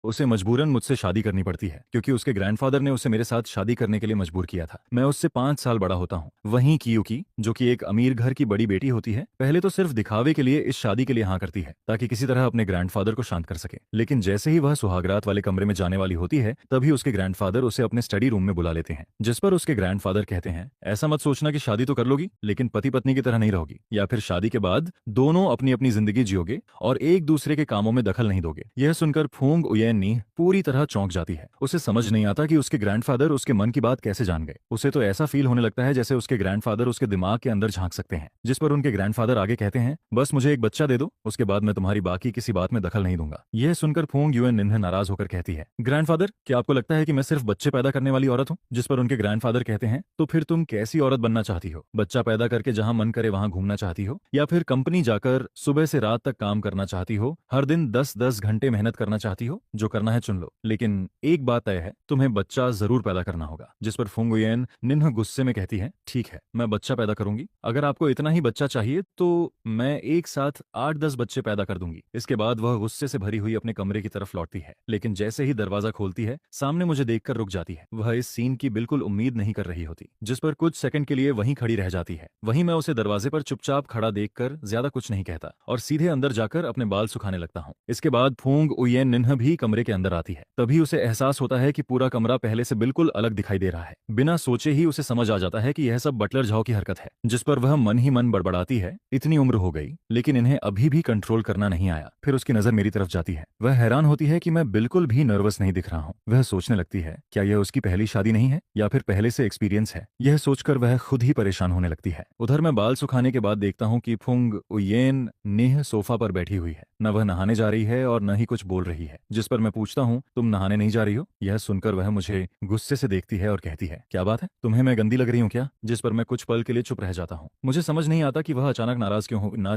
उसे मजबूरन मुझसे शादी करनी पड़ती है क्योंकि उसके ग्रैंडफादर ने उसे मेरे साथ शादी करने के लिए मजबूर किया था। मैं उससे 5 साल बड़ा होता हूँ। वहीं कियुकी, जो कि एक अमीर घर की बड़ी बेटी होती है, पहले तो सिर्फ दिखावे के लिए इस शादी के लिए हाँ करती है ताकि किसी तरह अपने ग्रैंडफादर को शांत कर सके। लेकिन जैसे ही वह सुहागरात वाले कमरे में जाने वाली होती है, तभी उसके ग्रैंडफादर उसे अपने स्टडी रूम में बुला लेते हैं, जिस पर उसके ग्रैंडफादर कहते हैं, ऐसा मत सोचना कि शादी तो कर लोगी लेकिन पति पत्नी की तरह नहीं रहोगी, या फिर शादी के बाद दोनों अपनी अपनी जिंदगी जियोगे और एक दूसरे के कामों में दखल नहीं दोगे। यह सुनकर फूंग उयेन नी पूरी तरह चौंक जाती है। उसे समझ नहीं आता कि उसके ग्रैंडफादर उसके मन की बात कैसे जान गए। उसे तो ऐसा फील होने लगता है जैसे उसके ग्रैंडफादर उसके दिमाग के अंदर झांक सकते हैं। जिस पर उनके ग्रैंडफादर आगे कहते हैं, बस मुझे एक बच्चा दे दो, उसके बाद मैं तुम्हारी बाकी किसी बात में दखल नहीं दूंगा। यह सुनकर फूंग युएन निन्ह नाराज होकर कहती है, ग्रैंडफादर, क्या आपको लगता है कि मैं सिर्फ बच्चे पैदा करने वाली औरत हूँ? जिस पर उनके ग्रैंडफादर कहते हैं, तो फिर तुम कैसी औरत बनना चाहती हो? बच्चा पैदा करके जहां मन करे वहां घूमना चाहती हो, या फिर कंपनी जाकर सुबह से रात तक काम करना चाहती हो, हर दिन 10-10 घंटे मेहनत करना चाहती हो? जो करना है चुन लो, लेकिन एक बात तय है, तुम्हें बच्चा जरूर पैदा करना होगा। जिस पर फुंग युएन निन्ह गुस्से में कहती है, ठीक है, मैं बच्चा पैदा करूंगी। अगर आपको इतना ही बच्चा चाहिए तो मैं एक साथ 8-10 बच्चे पैदा कर दूंगी। इसके बाद वह गुस्से से भरी हुई अपने कमरे की तरफ लौटती है, लेकिन जैसे ही दरवाजा खोलती है, सामने मुझे देखकर रुक जाती है। वह इस सीन की बिल्कुल उम्मीद नहीं कर रही होती, जिस पर कुछ सेकंड के लिए वहीं खड़ी रह जाती है। वहीं मैं उसे दरवाजे पर चुपचाप खड़ा देखकर ज्यादा कुछ नहीं कहता और सीधे अंदर जाकर अपने बाल सुखाने लगता हूँ। इसके बाद फूंग उयेन निन्ह भी कमरे के अंदर आती है। तभी उसे एहसास होता है कि पूरा कमरा पहले से बिल्कुल अलग दिखाई दे रहा है। बिना सोचे ही उसे समझ आ जाता है कि यह सब बटलर झाओ की हरकत है। जिस पर वह मन ही मन बड़बड़ाती है, इतनी उम्र हो गई लेकिन इन्हें अभी भी कंट्रोल करना नहीं आया। फिर उसकी नजर मेरी तरफ जाती है। वह हैरान होती है कि मैं बिल्कुल भी नर्वस नहीं दिख रहा हूँ। वह सोचने लगती है, क्या यह उसकी पहली शादी नहीं है या फिर पहले से एक्सपीरियंस है। यह सोचकर वह खुद ही परेशान होने लगती है। उधर मैं बाल सुखाने के बाद देखता हूँ कि फुंग उयेन निह सोफा पर बैठी हुई है। न वह नहाने जा रही है और न ही कुछ बोल रही है। जिस पर मैं पूछता हूँ, तुम नहाने नहीं जा रही हो? यह सुनकर वह मुझे गुस्से से देखती है और कहती है, क्या बात है, तुम्हें मैं गंदी लग रही हूँ क्या? जिस पर मैं कुछ पल के लिए चुप रह जाता हूँ। मुझे समझ नहीं आता कि वह अचानक नाराज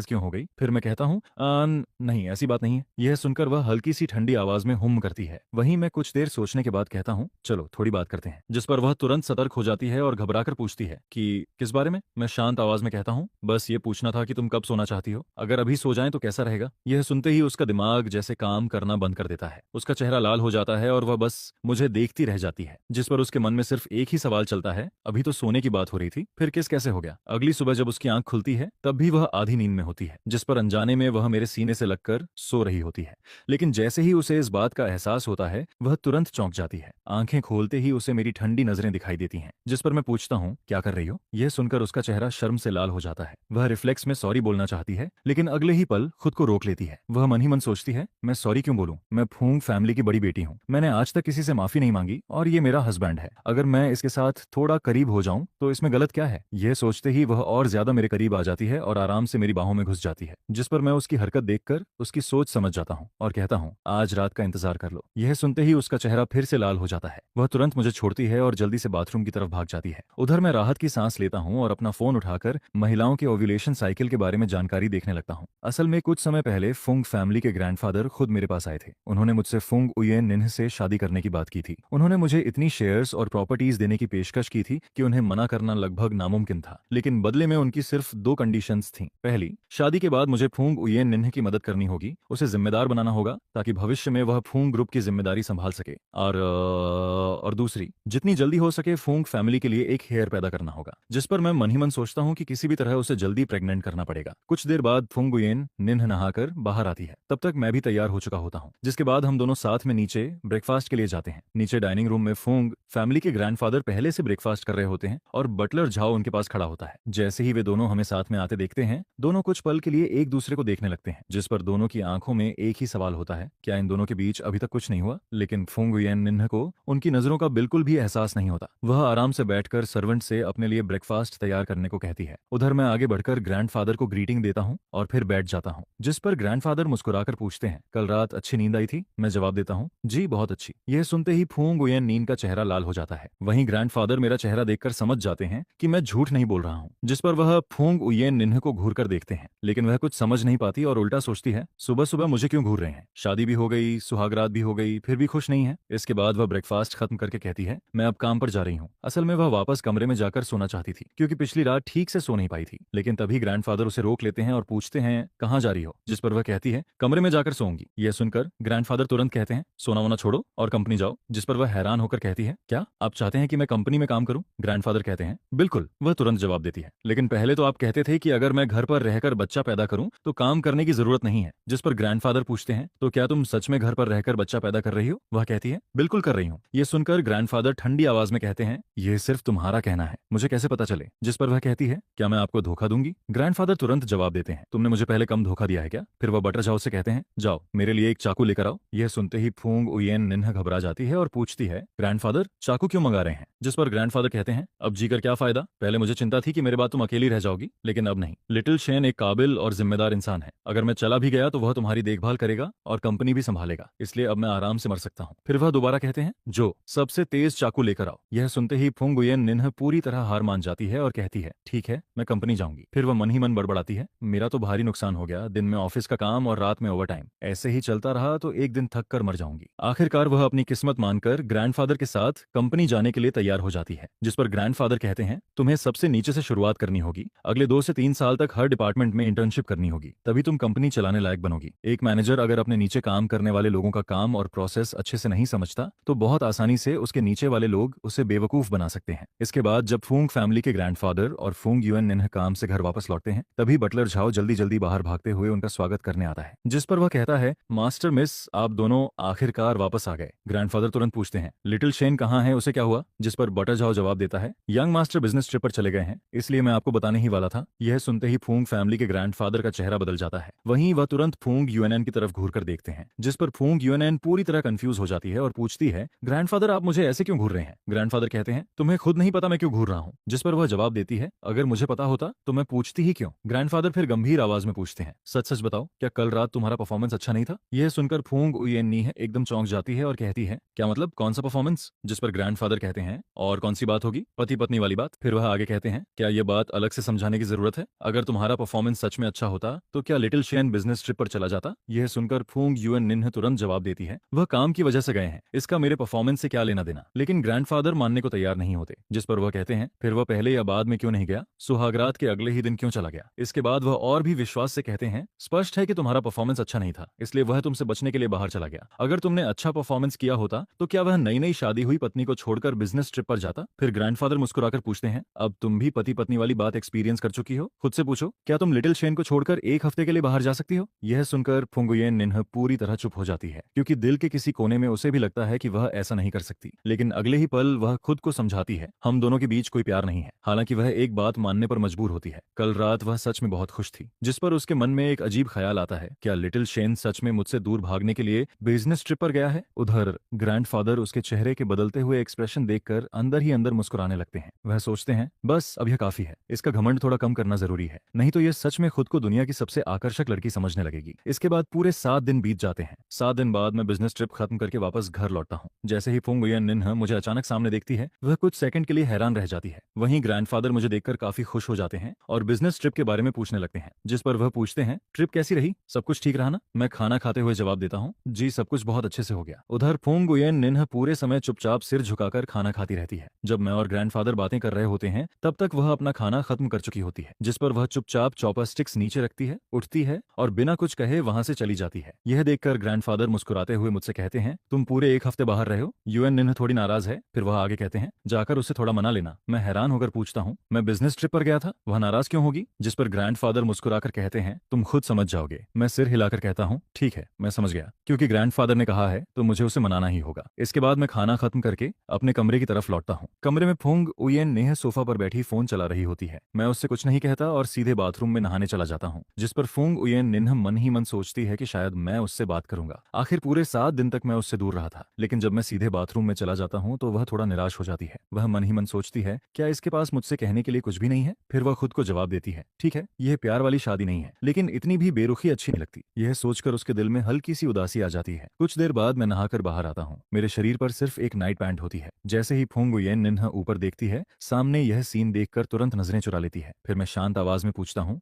क्यों हो गई। फिर मैं कहता हूँ, नहीं, ऐसी बात नहीं है। यह सुनकर वह हल्की सी ठंडी आवाज में हुम करती है। वहीं मैं कुछ देर सोचने के बाद कहता हूँ, चलो थोड़ी बात करते हैं। जिस पर वह तुरंत सतर्क हो जाती है और घबराकर पूछती है कि किस बारे में? मैं शांत आवाज में कहता हूँ, बस ये पूछना था कि तुम कब सोना चाहती हो? अगर अभी सो जाएं तो कैसा रहेगा? यह सुनते ही उसका दिमाग जैसे काम करना बंद कर देता है। उसका चेहरा लाल हो जाता है और वह बस मुझे देखती रह जाती है। जिस पर उसके मन में सिर्फ एक ही सवाल चलता है, अभी तो सोने की बात हो रही थी, फिर किस कैसे हो गया? अगली सुबह जब उसकी आंख खुलती है, तब भी वह आधी नींद में होती है। जिस पर अनजाने में वह मेरे सीने से लगकर सो रही होती है। लेकिन जैसे ही उसे इस बात का एहसास होता है, वह तुरंत चौंक जाती है। आंखें खोलते ही उसे मेरी ठंडी नजरें दिखाई देती हैं। जिस पर मैं पूछता हूँ, क्या कर रही हो? यह सुनकर उसका चेहरा शर्म से लाल हो जाता है। वह रिफ्लेक्स में सॉरी बोलना चाहती है, लेकिन अगले ही पल खुद को रोक लेती है। वह मन ही मन सोचती है, मैं सॉरी क्यों बोलूं? मैं फूंग फैमिली की बड़ी बेटी हूँ। मैंने आज तक किसी से माफी नहीं मांगी और ये मेरा हस्बैंड है। अगर मैं इसके साथ थोड़ा करीब हो जाऊं तो इसमें गलत क्या है? यह सोचते ही वह और ज्यादा मेरे करीब आ जाती है और आराम से मेरी बाहों में घुस जाती है। जिस पर मैं उसकी हरकत देखकर उसकी सोच समझ जाता हूँ और कहता हूँ, आज रात का इंतजार कर लो। यह सुनते ही उसका चेहरा फिर से लाल हो जाता है। वह तुरंत मुझे छोड़ती है और जल्दी से बाथरूम की तरफ भाग जाती है। उधर मैं राहत की सांस लेता हूँ और अपना फोन उठाकर महिलाओं के ओव्यूलेशन साइकिल के बारे में जानकारी देखने लगता हूँ। असल में कुछ समय पहले फुंग फैमिली के ग्रैंडफादर खुद मेरे पास आए थे। उन्होंने मुझसे फुंग उयेन निन्ह से शादी करने की बात की थी। उन्होंने मुझे इतनी शेयर्स और प्रॉपर्टीज देने की पेशकश की थी कि उन्हें मना करना लगभग नामुमकिन था। लेकिन बदले में उनकी सिर्फ 2 कंडीशंस थीं। पहली, शादी के बाद मुझे फुंग उयेन निन्ह की मदद करनी होगी, उसे जिम्मेदार बनाना होगा ताकि भविष्य में वह फुंग ग्रुप की जिम्मेदारी संभाल सके। और दूसरी, जितनी जल्दी हो सके फुंग फैमिली के लिए एक हेयर पैदा करना होगा। जिस पर मैं मन ही मन सोचता हूँ कि किसी भी तरह उसे जल्दी प्रेग्नेंट करना पड़ेगा। कुछ देर बाद फुंग उयेन निन्ह नहाकर बाहर आती है। तब तक मैं भी तैयार हो चुका होता हूँ, जिसके बाद हम दोनों साथ में नीचे ब्रेकफास्ट के लिए जाते हैं। नीचे डाइनिंग रूम में फुंग फैमिली के ग्रैंडफादर पहले से ब्रेकफास्ट कर रहे होते हैं और बटलर झाओ उनके पास खड़ा होता है। जैसे ही वे दोनों हमें साथ में आते देखते हैं, दोनों कुछ पल के लिए एक दूसरे को देखने लगते हैं। जिस पर दोनों की आंखों में एक ही सवाल होता है, क्या इन दोनों के बीच अभी तक कुछ नहीं हुआ? लेकिन फुंग उयेन निन्ह को उनकी नजरों का बिल्कुल भी एहसास नहीं होता। वह आराम से बैठकर सर्वेंट से अपने लिए ब्रेकफास्ट तैयार करने को कहती है। उधर मैं आगे बढ़कर ग्रैंडफादर को ग्रीटिंग देता हूँ और फिर बैठ जाता हूँ। जिस पर ग्रैंडफादर मुस्कुराकर पूछते हैं, कल रात अच्छी नींद आई थी? मैं जवाब देता हूँ, जी बहुत अच्छी। यह सुनते ही फुंग उयेन नीन का चेहरा लाल हो जाता है। वहीं ग्रैंडफादर मेरा चेहरा देखकर समझ जाते हैं कि मैं झूठ नहीं बोल रहा हूँ। जिस पर वह फुंग उयेन निन्ह को घूर कर देखते हैं, लेकिन वह कुछ समझ नहीं पाती और उल्टा सोचती है, सुबह सुबह मुझे क्यों घूर रहे हैं? शादी भी हो गई, सुहागरात भी हो गई, फिर भी खुश नहीं है। इसके बाद वह ब्रेकफास्ट खत्म करके कहती है, मैं अब काम पर जा रही हूँ। असल में वह वापस कमरे में जाकर सोना चाहती थी क्योंकि पिछली रात ठीक से सो नहीं पाई थी। लेकिन तभी ग्रैंडफादर उसे रोक लेते हैं और पूछते हैं, कहाँ जा रही हो? जिस पर वह कहती है, कमरे में जाकर सोऊंगी। यह सुनकर ग्रैंडफादर तुरंत तुरंत कहते हैं सोना वोना छोड़ो और कंपनी जाओ, जिस पर वह हैरान होकर कहती है क्या आप चाहते हैं कि मैं कंपनी में काम करूं? ग्रैंडफादर कहते हैं बिल्कुल। वह तुरंत जवाब देती है लेकिन पहले तो आप कहते थे कि अगर मैं घर पर रहकर बच्चा पैदा करूं तो काम करने की जरूरत नहीं है। जिस पर ग्रैंडफादर पूछते हैं तो क्या तुम सच में घर पर रहकर बच्चा पैदा कर रही हो? वह कहती है बिल्कुल कर रही हूँ। ये सुनकर ग्रैंडफादर ठंडी आवाज में कहते हैं ये सिर्फ तुम्हारा कहना है, मुझे कैसे पता चले? जिस पर वह कहती है क्या मैं आपको धोखा दूंगी? ग्रैंडफादर तुरंत जवाब देते हैं तुमने मुझे पहले कम धोखा दिया है क्या? फिर वह बटर जाओ से कहते हैं जाओ मेरे लिए एक चाकू लेकर आओ। यह सुनते ही फूंग उयेन निन्ह घबरा जाती है और पूछती है ग्रैंडफादर चाकू क्यों मंगा रहे हैं? जिस पर ग्रैंडफादर कहते हैं अब जीकर क्या फायदा, पहले मुझे चिंता थी कि मेरे बाद तुम अकेली रह जाओगी लेकिन अब नहीं। लिटिल शेन एक काबिल और जिम्मेदार इंसान है, अगर मैं चला भी गया तो वह तुम्हारी देखभाल करेगा और कंपनी भी संभालेगा, इसलिए अब मैं आराम से मर सकता हूँ। फिर वह दोबारा कहते हैं जो सबसे तेज चाकू लेकर आओ। यह सुनते ही फूंग उयेन निन्ह पूरी तरह हार मान जाती है और कहती है ठीक है मैं कंपनी जाऊंगी। फिर वह मन ही मन बड़बड़ाती है मेरा तो भारी नुकसान हो गया, दिन में ऑफिस का काम और रात में ओवरटाइम, ऐसे ही चलता रहा तो एक दिन थक कर मर जाऊंगी। आखिरकार वह अपनी किस्मत मानकर ग्रैंडफादर के साथ कंपनी जाने के लिए तैयार हो जाती है। जिस पर ग्रैंडफादर कहते हैं तुम्हें सबसे नीचे से शुरुआत करनी होगी, अगले 2 से 3 साल तक हर डिपार्टमेंट में इंटर्नशिप करनी होगी, तभी तुम कंपनी चलाने लायक बनोगी। एक मैनेजर अगर अपने नीचे काम करने वाले लोगों का काम और प्रोसेस अच्छे से नहीं समझता तो बहुत आसानी से उसके नीचे वाले लोग उसे बेवकूफ बना सकते हैं। इसके बाद जब फूंग फैमिली के ग्रैंडफादर और फूंग युएन निन्ह काम से घर वापस लौटते हैं तभी बटलर झाओ जल्दी जल्दी बाहर भागते हुए उनका स्वागत करने आता है। जिस पर वह कहता है मास्टर मिस आप दोनों आखिरकार वापस आ गए। ग्रैंडफादर तुरंत पूछते हैं लिटिल शेन कहाँ है, उसे क्या हुआ? जिस पर बटर झाओ जवाब देता है यंग मास्टर बिजनेस ट्रिप पर चले गए हैं, इसलिए मैं आपको बताने ही वाला था। यह सुनते ही फूंग फैमिली के ग्रैंडफादर का चेहरा बदल जाता है। वहीं वह तुरंत फूंग यूएनएन की तरफ घूर कर देखते हैं, जिस पर फूंग यूएनएन पूरी तरह कंफ्यूज हो जाती है और पूछती है ग्रैंडफादर आप मुझे ऐसे क्यों घूर रहे हैं? ग्रैंडफादर कहते हैं तुम्हें खुद नहीं पता मैं क्यों घूर रहा हूँ? जिस पर वह जवाब देती है अगर मुझे पता होता तो मैं पूछती ही क्यों? ग्रैंडफादर फिर गंभीर आवाज में पूछते हैं सच सच बताओ क्या कल रात तुम्हारा परफॉर्मेंस अच्छा नहीं था? यह सुनकर फूंग उयेन नीह एकदम चौंक जाती है और कहती है क्या मतलब, कौन सा परफॉर्मेंस? जिस पर ग्रैंडफादर कहते हैं और कौन सी बात होगी, पति पत्नी वाली बात। फिर वह आगे कहते हैं क्या यह बात अलग से समझाने की जरूरत है? अगर तुम्हारा परफॉर्मेंस सच में अच्छा होता तो क्या लिटिल शेन बिजनेस ट्रिप पर चला जाता? यह सुनकर फूंग यूएन निन्ह तुरंत जवाब देती है वह काम की वजह से गए हैं, इसका मेरे परफॉर्मेंस से क्या लेना देना। लेकिन ग्रैंडफादर मानने को तैयार नहीं होते। जिस पर वह कहते हैं फिर वह पहले या बाद में क्यों नहीं गया, सुहागरात के अगले ही दिन क्यों चला गया? इसके बाद वह और भी विश्वास से कहते हैं स्पष्ट है कि तुम्हारा परफॉर्मेंस अच्छा नहीं था, इसलिए वह तुमसे बचने के लिए बाहर चला गया। अगर तुमने अच्छा परफॉर्मेंस किया होता तो क्या वह नई नई शादी हुई पत्नी को छोड़कर बिजनेस ट्रिप पर जाता? फिर ग्रैंडफादर मुस्कुराकर पूछते हैं अब तुम भी पति पत्नी वाली बात एक्सपीरियंस कर चुकी हो, खुद से पूछो क्या तुम लिटिल शेन को छोड़कर एक हफ्ते के लिए बाहर जा सकती हो? यह सुनकर फुंगुयेन निन्ह पूरी तरह चुप हो जाती है, क्योंकि दिल के किसी कोने में उसे भी लगता है कि वह ऐसा नहीं कर सकती। लेकिन अगले ही पल वह खुद को समझाती है हम दोनों के बीच कोई प्यार नहीं है। हालांकि वह एक बात मानने पर मजबूर होती है, कल रात वह सच में बहुत खुश थी। जिस पर उसके मन में एक अजीब ख्याल आता है क्या लिटिल शेन सच में मुझसे दूर भागने के लिए बिजनेस ट्रिप पर गया है? उधर ग्रैंडफादर उसके चेहरे के बदलते हुए एक्सप्रेशन देखकर अंदर ही अंदर मुस्कुराने लगते हैं। वह सोचते हैं बस अब यह काफी है, इसका घमंड थोड़ा कम करना जरूरी है, नहीं तो यह सच में खुद को दुनिया की सबसे आकर्षक लड़की समझने लगेगी। इसके बाद पूरे 7 दिन बीत जाते हैं। 7 दिन बाद मैं बिजनेस ट्रिप खत्म करके वापस घर लौटता हूँ। जैसे ही फुंग उयेन निन्ह मुझे अचानक सामने देखती है वह कुछ सेकंड के लिए हैरान रह जाती है। वहीं ग्रैंडफादर मुझे देखकर काफी खुश हो जाते हैं और बिजनेस ट्रिप के बारे में पूछने लगते हैं। जिस पर वह पूछते हैं ट्रिप कैसी रही, सब कुछ ठीक रहा ना? मैं खाना खाते हुए जवाब देता हूँ जी सब कुछ बहुत अच्छे से हो गया। उधर फुंग उयेन निन्ह पूरे समय चुपचाप सिर झुकाकर खाना खाती रहती है। जब मैं और ग्रैंडफादर बातें कर रहे होते हैं तब तक वह अपना खाना खत्म कर चुकी होती है। जिस पर वह चुपचाप चॉपर स्टिक्स नीचे रखती है, उठती है और बिना कुछ कहे वहां से चली जाती है। यह देखकर ग्रैंडफादर मुस्कुराते हुए मुझसे कहते हैं तुम पूरे 1 हफ्ते बाहर रहे हो, यूएन निन्ह थोड़ी नाराज है। फिर वह आगे कहते हैं जाकर उससे थोड़ा मना लेना। मैं हैरान होकर पूछता हूँ मैं बिजनेस ट्रिप पर गया था, वह नाराज क्यों होगी? जिस पर ग्रैंडफादर मुस्कुराकर कहते हैं तुम खुद समझ जाओगे। मैं सिर हिलाकर कहता हूँ ठीक है मैं समझ गया, क्योंकि ग्रैंडफादर ने कहा है तो मुझे उसे मनाना ही होगा। इसके बाद मैं खाना खत्म करके अपने कमरे की तरफ लौटता हूँ। कमरे में फुंग उयेन निन्ह सोफा पर बैठी फोन चला रही होती है। मैं उससे कुछ नहीं कहता और सीधे बाथरूम में नहाने चला जाता हूँ। जिस पर फुंग उयेन निन्ह मन ही मन सोचती है कि शायद मैं उससे बात करूंगा। आखिर पूरे 7 दिन तक मैं उससे दूर रहा था, लेकिन जब मैं सीधे बाथरूम में चला जाता हूँ तो वह थोड़ा निराश हो जाती है। वह मन ही मन सोचती है क्या इसके पास मुझसे कहने के लिए कुछ भी नहीं है? फिर वह खुद को जवाब देती है ठीक है यह प्यार वाली शादी नहीं है, लेकिन इतनी भी बेरुखी अच्छी नहीं लगती। यह सोचकर उसके दिल में हल्की सी उदासी आ जाती है। कुछ देर बाद मैं नहाकर बाहर आता हूँ। मेरे शरीर पर सिर्फ एक नाइट पैंट होती है। जैसे ही फुंग उयेन निन्ह ऊपर देखती है सामने यह सीन देखकर तुरंत नजरें चुरा लेती है। फिर मैं शांत आवाज में पूछता हूँ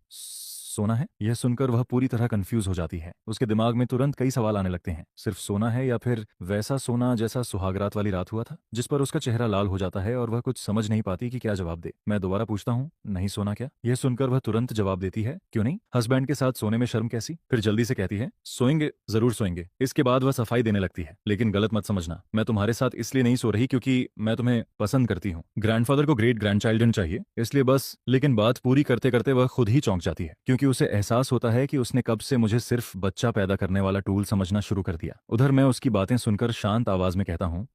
सोना है? यह सुनकर वह पूरी तरह कंफ्यूज हो जाती है। उसके दिमाग में तुरंत कई सवाल आने लगते हैं। सिर्फ सोना है या फिर वैसा सोना जैसा सुहागरात वाली रात हुआ था? जिस पर उसका चेहरा लाल हो जाता है और वह कुछ समझ नहीं पाती कि क्या जवाब दे। मैं दोबारा पूछता हूँ, नहीं सोना क्या? यह सुनकर वह तुरंत जवाब देती है, क्यों नहीं? हस्बैंड के साथ सोने में शर्म कैसी? फिर जल्दी से कहती है, सोएंगे, जरूर सोएंगे। इसके बाद वह सफाई देने लगती है। लेकिन गलत मत समझना, मैं तुम्हारे साथ इसलिए नहीं सो रही क्योंकि मैं तुम्हें पसंद करती हूँ। ग्रैंडफादर को ग्रेट ग्रैंडचाइल्ड चाहिए, इसलिए बस। लेकिन बात पूरी करते करते वह खुद ही चौंक जाती है, क्योंकि उसे एहसास होता है कि उसने कब से मुझे सिर्फ बच्चा पैदा करने वाला टूल समझना शुरू कर दिया। उधर मैं उसकी बातें सुनकर शांत आवाज में कहता हूँ,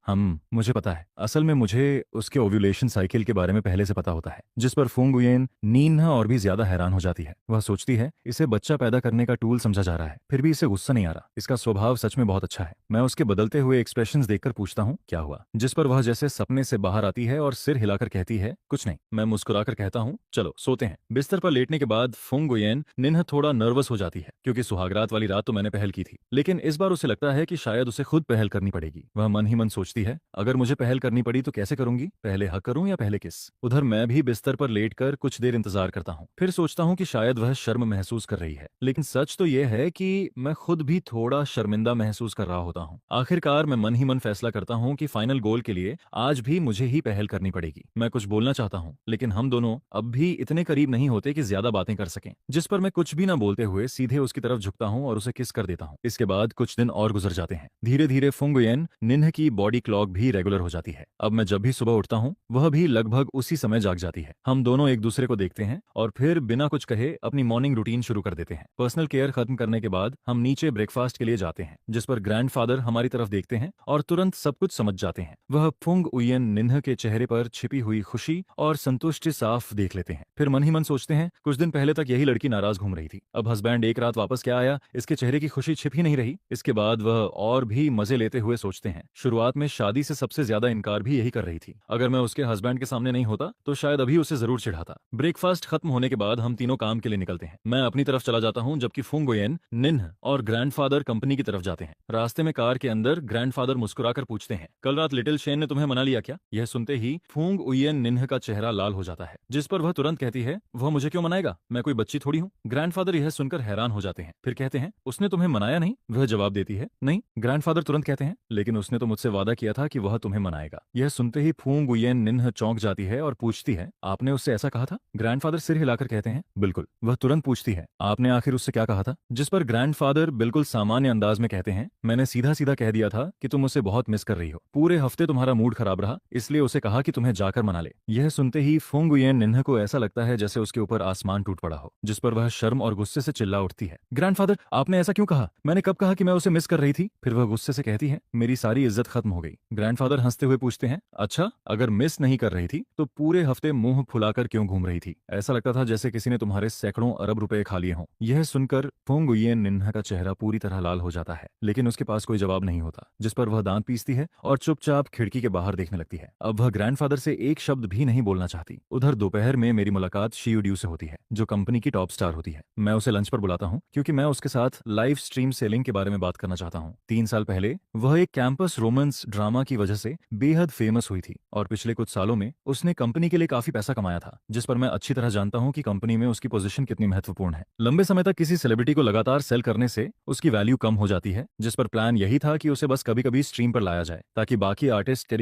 मुझे पता है। असल में मुझे उसके ओव्यूलेशन साइकिल के बारे में पहले से पता होता है। जिस पर फुंग गुयेन नीन्हा और भी ज्यादा हैरान हो जाती है। वह सोचती है इसे बच्चा पैदा करने का टूल समझा जा रहा है, फिर भी इसे गुस्सा नहीं आ रहा। इसका स्वभाव सच में बहुत अच्छा है। मैं उसके बदलते हुए एक्सप्रेशंस देखकर पूछता हूँ, क्या हुआ? जिस पर वह जैसे सपने से बाहर आती है और सिर हिलाकर कहती है, कुछ नहीं। मैं मुस्कुराकर कहता हूँ, चलो सोते हैं। बिस्तर पर लेटने के बाद फुंग गुयेन निन्हा थोड़ा नर्वस हो जाती है, क्योंकि सुहागरात वाली रात तो मैंने पहल की थी, लेकिन इस बार उसे लगता है कि शायद उसे खुद पहल करनी पड़ेगी। वह मन ही मन सोचती है, अगर मुझे पहल करनी पड़ी तो कैसे करूंगी? पहले हक करूं या पहले किस? उधर मैं भी बिस्तर पर लेटकर कुछ देर इंतजार करता हूँ। फिर सोचता हूँ कि शायद वह शर्म महसूस कर रही है, लेकिन सच तो यह है कि मैं खुद भी थोड़ा शर्मिंदा महसूस कर रहा होता हूँ। आखिरकार मैं मन ही मन फैसला करता हूँ कि फाइनल गोल के लिए आज भी मुझे ही पहल करनी पड़ेगी। मैं कुछ बोलना चाहता हूँ, लेकिन हम दोनों अब भी इतने करीब नहीं होते कि ज्यादा बातें कर सकें। जिस पर मैं कुछ भी न बोलते हुए सीधे उसकी तरफ झुकता हूँ और उसे किस कर देता हूँ। इसके बाद कुछ दिन और गुजर जाते हैं। धीरे धीरे फुंग गुयेन निन्हा की बॉडी क्लॉक भी रेगुलर हो जाती है। अब मैं जब भी सुबह उठता हूँ वह भी लगभग उसी समय जाग जाती है। हम दोनों एक दूसरे को देखते हैं और फिर बिना कुछ कहे अपनी मॉर्निंग रूटीन शुरू कर देते हैं। पर्सनल केयर खत्म करने के बाद हम नीचे ब्रेकफास्ट के लिए जाते हैं, जिस पर ग्रैंडफादर हमारी तरफ देखते हैं और तुरंत सब कुछ समझ जाते हैं। वह फुंग गुयेन निन्हा के चेहरे पर छिपी हुई खुशी और संतुष्टि साफ देख लेते हैं। फिर मन ही मन सोचते हैं, कुछ दिन पहले तक यही लड़की नाराज घूम रही थी, अब हस्बैंड एक रात वापस क्या आया, इसके चेहरे की खुशी छिप ही नहीं रही। इसके बाद वह और भी मजे लेते हुए सोचते हैं, शुरुआत में शादी से सबसे ज्यादा इनकार भी यही कर रही थी। अगर मैं उसके हस्बैंड के सामने नहीं होता तो शायद अभी उसे जरूर चिढ़ाता। ब्रेकफास्ट खत्म होने के बाद हम तीनों काम के लिए निकलते हैं। मैं अपनी तरफ चला जाता हूँ, जबकि फुंग गुयेन, निन्हा और ग्रैंडफादर कंपनी की तरफ जाते हैं। रास्ते में कार के अंदर ग्रैंडफादर मुस्कुराकर पूछते हैं, कल रात लिटिल शेन ने तुम्हें मना लिया क्या? यह सुनते ही फुंग गुयेन निन्हा का चेहरा लाल हो जाता है, जिस पर वह तुरंत कहती है, वह मुझे क्यों मनाएगा? मैं कोई बच्ची थोड़ी हूँ। ग्रैंडफादर यह सुनकर हैरान हो जाते हैं, फिर कहते हैं, उसने तुम्हें मनाया नहीं? वह जवाब देती है, नहीं। ग्रैंडफादर तुरंत कहते हैं, लेकिन उसने तो मुझसे वादा किया था कि वह तुम्हें मनाएगा। यह सुनते ही फुंग गुयेन निन्हा चौंक जाती है और पूछती है, आपने उससे ऐसा कहा था? ग्रैंडफादर सिर हिलाकर कहते हैं, बिल्कुल। वह तुरंत पूछती है, आपने आखिर उससे क्या कहा था? जिस पर ग्रैंडफादर बिल्कुल सामान्य अंदाज में कहते हैं, मैंने सीधा सीधा कह दिया था कि तुम उसे बहुत मिस कर रही हो। पूरे हफ्ते तुम्हारा मूड खराब रहा, इसलिए उसे कहा कि तुम्हें जाकर मना ले। यह सुनते ही फुंग गुयेन निन्हा को ऐसा लगता है जैसे उसके ऊपर आसमान टूट पड़ा हो, जिस पर वह शर्म और गुस्से से चिल्ला उठती है, ग्रैंडफादर आपने ऐसा क्यों कहा? मैंने कब कहा कि मैं उसे मिस कर रही थी? फिर वह गुस्से से कहती है, मेरी सारी इज्जत खत्म हो गई। ग्रैंडफादर हंसते हुए पूछते हैं, अच्छा, अगर मिस नहीं कर रही थी तो पूरे हफ्ते मुंह फुलाकर क्यों घूम रही थी? ऐसा लगता था जैसे किसी ने तुम्हारे सैकड़ों अरब रुपए खा लिए हों। यह सुनकर फुंग गुयेन निन्हा का चेहरा पूरी तरह लाल हो जाता है, लेकिन उसके पास कोई जवाब नहीं होता, जिस पर वह दांत पीसती है और चुपचाप खिड़की के बाहर देखने लगती है। अब वह ग्रैंडफादर से एक शब्द भी नहीं बोलना चाहती। उधर दोपहर में मेरी मुलाकात शियुड्यू से होती है, जो कंपनी की टॉप स्टार होती है। मैं उसे लंच पर बुलाता हूँ क्योंकि मैं उसके साथ लाइव स्ट्रीम सेलिंग के बारे में बात करना चाहता हूँ। 3 साल पहले वह एक कैंपस रोमांस ड्रामा की वजह से बेहद फेमस हुई थी और पिछले कुछ सालों में उसने कंपनी के लिए काफी पैसा कमाया था, जिस पर मैं अच्छी तरह जानता हूँ कि कंपनी में उसकी पोजीशन कितनी महत्वपूर्ण है। लंबे समय तक किसी सेलिब्रिटी को लगातार सेल करने से उसकी वैल्यू कम हो जाती है, जिस पर प्लान यही था कि उसे बस कभी कभी स्ट्रीम पर लाया जाए ताकि बाकी आर्टिस्ट के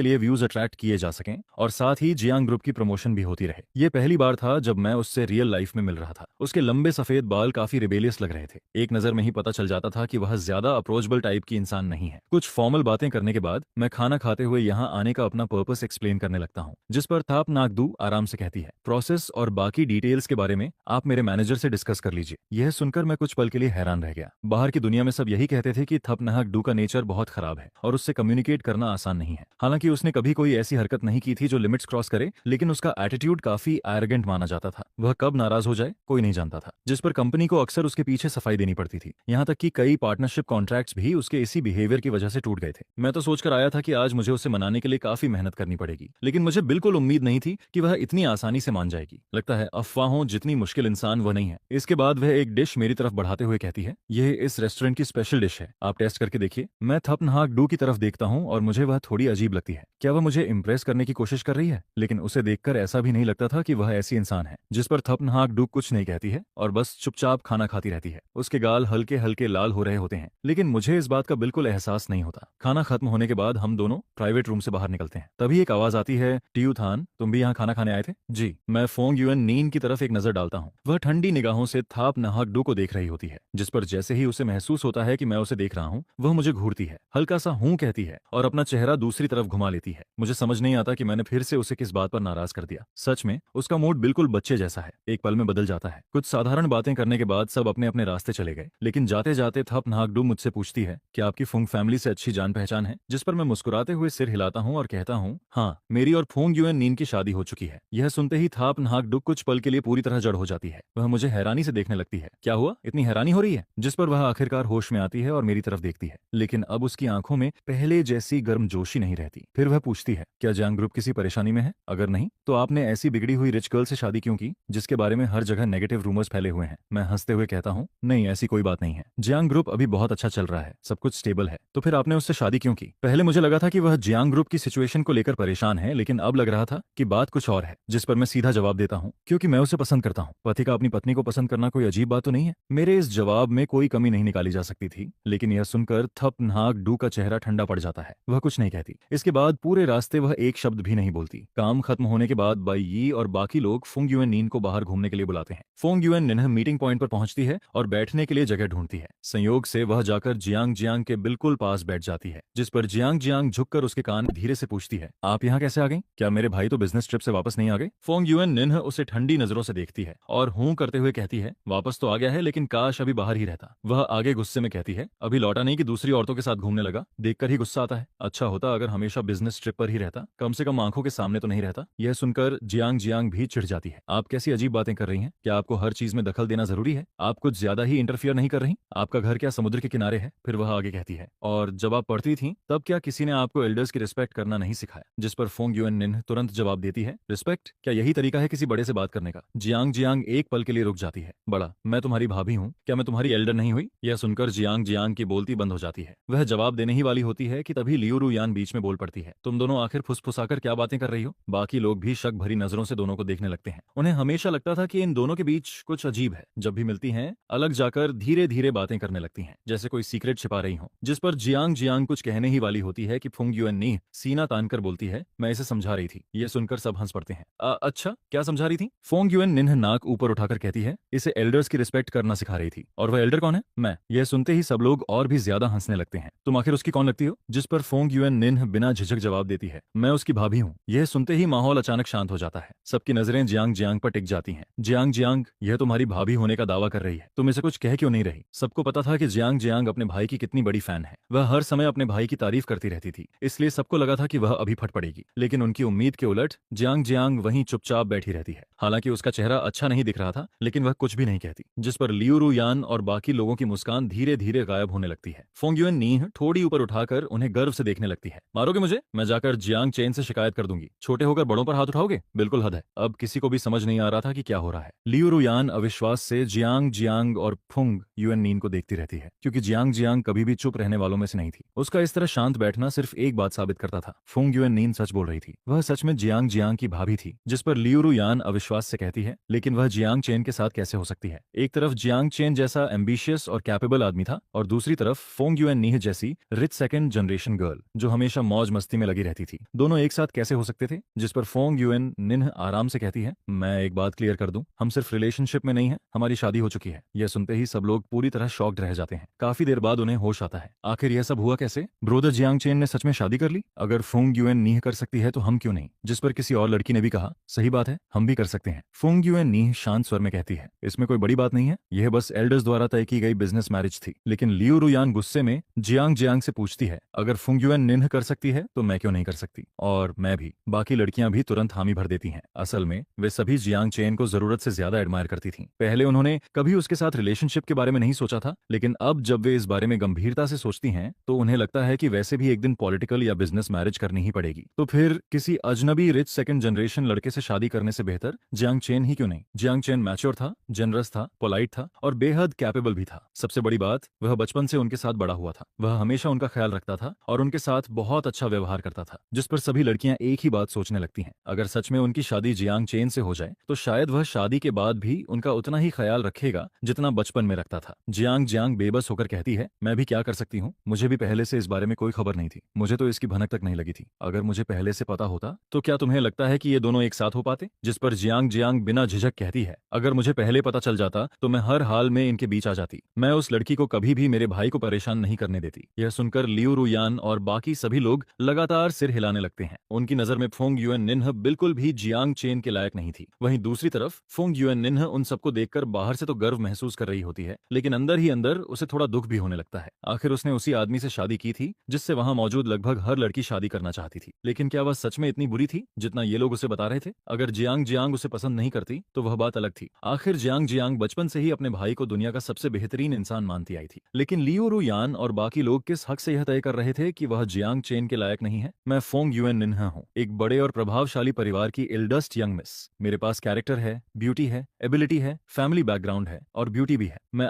लिए व्यूज अट्रैक्ट किए जा सकें और साथ ही जियांग ग्रुप की प्रमोशन भी होती रहे। ये पहली बार था जब मैं उससे रियल लाइफ में मिल रहा था। उसके लंबे सफेद बाल काफी रिबेलियस लग रहे थे। एक नजर में ही पता चल जाता था कि वह ज्यादा अप्रोचेबल टाइप की इंसान नहीं है। कुछ फॉर्मल बातें करने के बाद मैं खाना खाते हुए यहाँ आने का अपना पर्पस एक्सप्लेन करने लगता हूँ, जिस पर थाप नागदू आराम से कहती है, प्रोसेस और बाकी डिटेल्स के बारे में आप मेरे मैनेजर से डिस्कस कर लीजिए। यह सुनकर मैं कुछ पल के लिए हैरान रह गया। बाहर की दुनिया में सब यही कहते थे कि थप नागदू का नेचर बहुत खराब है और उससे कम्युनिकेट करना आसान नहीं है। हालांकि उसने कभी कोई ऐसी हरकत नहीं की थी जो लिमिट्स क्रॉस करे, लेकिन उसका एटीट्यूड काफी एरोगेंट माना जाता था। वह कब नाराज हो जाए कोई नहीं जानता था, जिस पर कंपनी को अक्सर उसके पीछे सफाई देनी पड़ती थी। यहाँ तक कि कई पार्टनरशिप कॉन्ट्रैक्ट्स भी उसके इसी बिहेवियर की वजह से टूट गए थे। मैं तो सोचकर आया था कि आज मुझे उसे मनाने के लिए काफी मेहनत करनी पड़ेगी, लेकिन मुझे बिल्कुल उम्मीद नहीं थी कि वह इतनी आसानी से मान जाएगी। लगता है अफवाहों जितनी मुश्किल इंसान वह नहीं है। इसके बाद वह एक डिश मेरी तरफ बढ़ाते हुए कहती है, यह इस रेस्टोरेंट की स्पेशल डिश है, आप टेस्ट करके देखिए। मैं थप नागदू की तरफ देखता हूँ और मुझे वह थोड़ी अजीब लगती है। क्या वह मुझे इंप्रेस करने की कोशिश कर रही है? लेकिन उसे देखकर ऐसा भी नहीं लगता था कि वह ऐसी इंसान है। जिस पर थपनहाक डुक कुछ नहीं कहती है और बस चुपचाप खाना खाती रहती है। उसके गाल हल्के हल्के लाल हो रहे होते हैं, लेकिन मुझे इस बात का बिल्कुल एहसास नहीं होता। खाना खत्म होने के बाद हम दोनों प्राइवेट रूम से बाहर निकलते हैं। तभी एक आवाज आती है, टियू थान, तुम भी यहाँ खाना खाने आए थे? जी। मैं फोंग युएन नीन की तरफ एक नजर डालता हूँ। वह ठंडी निगाहों से थापनहाक डू को देख रही होती है, जिस पर जैसे ही उसे महसूस होता है कि मैं उसे देख रहा हूँ, वह मुझे घूरती है, हल्का सा हूं कहती है और अपना चेहरा दूसरी तरफ घुमा लेती है। मुझे समझ नहीं आता कि मैंने फिर से उसे किस बात पर नाराज कर दिया। सच में उसका मूड बिल्कुल बच्चे जैसा है, एक पल में बदल जाता है। कुछ साधारण बातें करने के बाद सब अपने अपने रास्ते चले गए, लेकिन जाते जाते थपनहाक डू मुझसे पूछती है कि आपकी फुंग फैमिली से अच्छी जान पहचान है, जिस पर मैं मुस्कुराते हुए सिर हिलाता हूँ और कहता हूँ, हाँ, मेरी और फोंग युएन नीन की शादी हो चुकी है। यह सुनते ही थपनहाक डू कुछ पल के लिए पूरी तरह जड़ हो जाती है। वह मुझे हैरानी से देखने लगती है। क्या हुआ, इतनी हैरानी हो रही है? जिस पर वह आखिरकार होश में आती है और मेरी तरफ देखती है, लेकिन अब उसकी आंखों में पहले जैसी गर्मजोशी नहीं रहती। फिर वह पूछती है, क्या जियांग ग्रुप किसी परेशानी में है? अगर नहीं तो आपने ऐसी बिगड़ी हुई रिच गर्ल से शादी क्यों की, जिसके बारे में हर जगह नेगेटिव रूमर्स फैले हुए हैं? मैं हंसते हुए कहता हूँ, नहीं, ऐसी कोई बात नहीं है। जियांग ग्रुप अभी बहुत अच्छा चल रहा है, सब कुछ स्टेबल है। तो फिर आपने उससे शादी क्यों की? पहले मुझे लगा था कि वह जियांग ग्रुप की सिचुएशन को लेकर परेशान है, लेकिन अब लग रहा था कि बात कुछ और है। जिस पर मैं सीधा जवाब देता हूँ, क्योंकि मैं उसे पसंद करता हूँ। पति का अपनी पत्नी को पसंद करना कोई अजीब बात तो नहीं है। मेरे इस जवाब में कोई कमी नहीं निकाली जा सकती थी, लेकिन यह सुनकर थपनहाक डू का चेहरा ठंडा पड़ जाता है। वह कुछ नहीं कहती। इसके बाद पूरे रास्ते वह एक शब्द भी नहीं बोलती। काम खत्म होने के बाद बाई यी और बाकी लोग फोंग युएन नीन को बाहर घूमने के लिए बुलाते हैं। फोंग युएन निन्ह मीटिंग पॉइंट पर पहुंचती है और बैठने के लिए जगह ढूंढती है। संयोग से वह जाकर जियांग जियांग के बिल्कुल पास बैठ जाती है, जिस पर जियांग जियांग झुककर उसके कान में धीरे से पूछती है, आप यहाँ कैसे आ गई? क्या मेरे भाई तो बिजनेस ट्रिप से वापस नहीं आ गए? फोंग युएन निन्ह उसे ठंडी नजरों से देखती है और हूं करते हुए कहती है, वापस तो आ गया है, लेकिन काश अभी बाहर ही रहता। वह आगे गुस्से में कहती है, अभी लौटा नहीं कि दूसरी औरतों के साथ घूमने लगा? देखकर ही गुस्सा आता है। अच्छा होता अगर हमेशा बिजनेस ट्रिप पर ही रहता, कम से कम आंखों के सामने तो नहीं रहता। यह सुनकर जियांग जियांग भी चिढ़ जाती है। आप कैसी अजीब बातें कर रही हैं? क्या आपको हर चीज में दखल देना जरूरी है? आप कुछ ज्यादा ही इंटरफियर नहीं कर रही? आपका घर क्या समुद्र के किनारे है? फिर वह आगे कहती है, और जब आप पढ़ती थी तब क्या किसी ने आपको एल्डर्स की रिस्पेक्ट करना नहीं सिखाया? जिस पर फोंग युएन निन्ह तुरंत जवाब देती है, रिस्पेक्ट? क्या यही तरीका है किसी बड़े से बात करने का? जियांग जियांग एक पल के लिए रुक जाती है। बड़ा, मैं तुम्हारी भाभी हूँ, क्या मैं तुम्हारी एल्डर नहीं हुई? यह सुनकर जियांग जियांग की बोलती बंद हो जाती है। वह जवाब देने ही वाली होती है कि तभी लियू रुयान बीच में बोल पड़ती है, तुम दोनों आखिर फुसफुसाकर क्या बातें कर रही हो? बाकी लोग भी शक भरी नजरों से दोनों को देखने लगते हैं। उन्हें हमेशा लगता था कि इन दोनों के बीच कुछ अजीब है। जब भी मिलती हैं, अलग जाकर धीरे धीरे बातें करने लगती हैं, जैसे कोई सीक्रेट छिपा रही हो। जिस पर जियांग जियांग कुछ कहने ही वाली होती है कि फुंग युएन नी सीना तानकर बोलती है, मैं इसे समझा रही थी। यह सुनकर सब हंस पड़ते हैं। अच्छा, क्या समझा रही थी? फोंग युएन निन्ह नाक ऊपर उठाकर कहती है, इसे एल्डर्स की रिस्पेक्ट करना सिखा रही थी। और वह एल्डर कौन है? मैं। यह सुनते ही सब लोग और भी ज्यादा हंसने लगते हैं। तुम आखिर उसकी कौन लगती हो? जिस पर फोंग युएन निन्ह बिना झिझक जवाब देती है, मैं उसकी भाभी हूँ। यह सुनते ही माहौल अचानक शांत हो जाता है। सबकी नजरें जियांग जियांग पर टिक जाती हैं। जियांग जियांग, यह तुम्हारी भाभी होने का दावा कर रही है, तुम इसे कुछ कह क्यों नहीं रही? सबको पता था कि जियांग जियांग अपने भाई की कितनी बड़ी फैन है। वह हर समय अपने भाई की तारीफ करती रहती थी, इसलिए सबको लगा था कि वह अभी फट पड़ेगी। लेकिन उनकी उम्मीद के उलट जियांग जियांग वहीं चुपचाप बैठी रहती है। हालांकि उसका चेहरा अच्छा नहीं दिख रहा था, लेकिन वह कुछ भी नहीं कहती। जिस पर लियू रुयान और बाकी लोगों की मुस्कान धीरे धीरे गायब होने लगती है। फोंग युएन नीह थोड़ी ऊपर उठाकर उन्हें गर्व से देखने लगती है। मारोगे मुझे? मैं जाकर जियांग चेन से शिकायत कर दूंगी। छोटे होकर बड़ों पर हाथ उठाओगे? बिल्कुल हद है। अब किसी को भी समझ नहीं आ रहा था कि क्या हो रहा है। लियू रुयान अविश्वास से जियांग जियांग और फुंग युएन नीन को देखती रहती है, क्योंकि जियांग जियांग कभी भी चुप रहने वालों में से नहीं थी। उसका इस तरह शांत बैठना सिर्फ एक बात साबित करता था, फुंग युएन नीन सच बोल रही थी। वह सच में जियांग जियांग की भाभी थी। जिस पर लियू रुयान अविश्वास से कहती है, लेकिन वह जियांग चेन के साथ कैसे हो सकती है? एक तरफ जियांग चेन जैसा एम्बिशियस और कैपेबल आदमी था, और दूसरी तरफ फोंग युएन नीह जैसी रिच सेकंड जनरेशन गर्ल जो हमेशा मौज मस्ती में लगी रहती थी। दोनों एक साथ कैसे हो सकते थे? जिस पर फोंग युएन निन्ह आराम से कहती है, मैं एक बात क्लियर कर दूं, हम सिर्फ रिलेशनशिप में नहीं है, हमारी शादी हो चुकी है। यह सुनते ही सब लोग पूरी तरह शॉक्ड रह जाते हैं। काफी देर बाद उन्हें होश आता है। आखिर यह सब हुआ कैसे? ब्रोदर जियांग चेन ने सच में शादी कर ली? अगर फोंग युएन नीह कर सकती है तो हम क्यों नहीं? जिस पर किसी और लड़की ने भी कहा, सही बात है, हम भी कर सकते हैं। फोंग युएन नीह शांत स्वर में कहती है, इसमें कोई बड़ी बात नहीं है, यह बस एल्डर्स द्वारा तय की गई बिजनेस मैरिज थी। लेकिन लियू रुयान गुस्से में जियांग जियांग से पूछती है, अगर फुंग युएन निन्ह कर सकती है तो मैं क्यों नहीं कर सकती? और मैं भी। बाकी लड़कियां भी तुरंत हामी भर देती हैं। असल में वे सभी जियांग चेन को जरूरत से ज्यादा एडमायर करती थीं। पहले उन्होंने कभी उसके साथ रिलेशनशिप के बारे में नहीं सोचा था, लेकिन अब जब वे इस बारे में गंभीरता से सोचती हैं तो उन्हें लगता है कि वैसे भी एक दिन पॉलिटिकल या बिजनेस मैरिज करनी ही पड़ेगी। तो फिर किसी अजनबी रिच सेकंड जनरेशन लड़के से शादी करने से बेहतर जियांग चेन ही क्यों नहीं? जियांग चेन मैच्योर था, जनरस था, पोलाइट था और बेहद कैपेबल भी था। सबसे बड़ी बात, वह बचपन से उनके साथ बड़ा हुआ था। वह हमेशा उनका ख्याल रखता था और उनके साथ बहुत अच्छा व्यवहार करता था। जिस पर सभी लड़कियां एक ही बात सोचने लगती हैं, अगर सच में उनकी शादी जियांग चेन से हो जाए तो शायद शायद वह शादी के बाद भी उनका उतना ही ख्याल रखेगा जितना बचपन में रखता था। जियांग जियांग बेबस होकर कहती है, मैं भी क्या कर सकती हूँ, मुझे भी पहले से इस बारे में कोई खबर नहीं थी, मुझे तो इसकी भनक तक नहीं लगी थी। अगर मुझे पहले से पता होता तो क्या तुम्हें लगता है कि ये दोनों एक साथ हो पाते? जिस पर जियांग जियांग बिना झिझक कहती है, अगर मुझे पहले पता चल जाता तो मैं हर हाल में इनके बीच आ जाती। मैं उस लड़की को कभी भी मेरे भाई को परेशान नहीं करने देती। यह सुनकर लियू रुयान और बाकी सभी लोग लगातार सिर हिलाने लगते हैं। उनकी नजर में फोंग युएन निन्ह बिल्कुल भी जियांग चेन के लायक नहीं थी। वहीं दूसरी तरफ फोंग युएन निन्ह उन सबको देखकर बाहर से तो गर्व महसूस कर रही होती है, लेकिन अंदर ही अंदर उसे थोड़ा दुख भी होने लगता है। आखिर उसने उसी आदमी से शादी की थी जिससे वहां मौजूद लगभग हर लड़की शादी करना चाहती थी। लेकिन क्या वह सच में इतनी बुरी थी जितना ये लोग उसे बता रहे थे? अगर जियांग जियांग उसे पसंद नहीं करती तो वह बात अलग थी। आखिर जियांग जियांग बचपन से ही अपने भाई को दुनिया का सबसे बेहतरीन इंसान मानती आई थी। लेकिन लियू रुयान और बाकी लोग किस हक से यह तय कर रहे थे कि वह जियांग चेन के लायक नहीं है? मैं फोंग युएन निन्हा हूँ, एक बड़े और प्रभावशाली परिवार की एल्डेस्ट यंग मिस। मेरे पास कैरेक्टर है, ब्यूटी है, एबिलिटी है, फैमिली बैकग्राउंड है और ब्यूटी भी है। मैं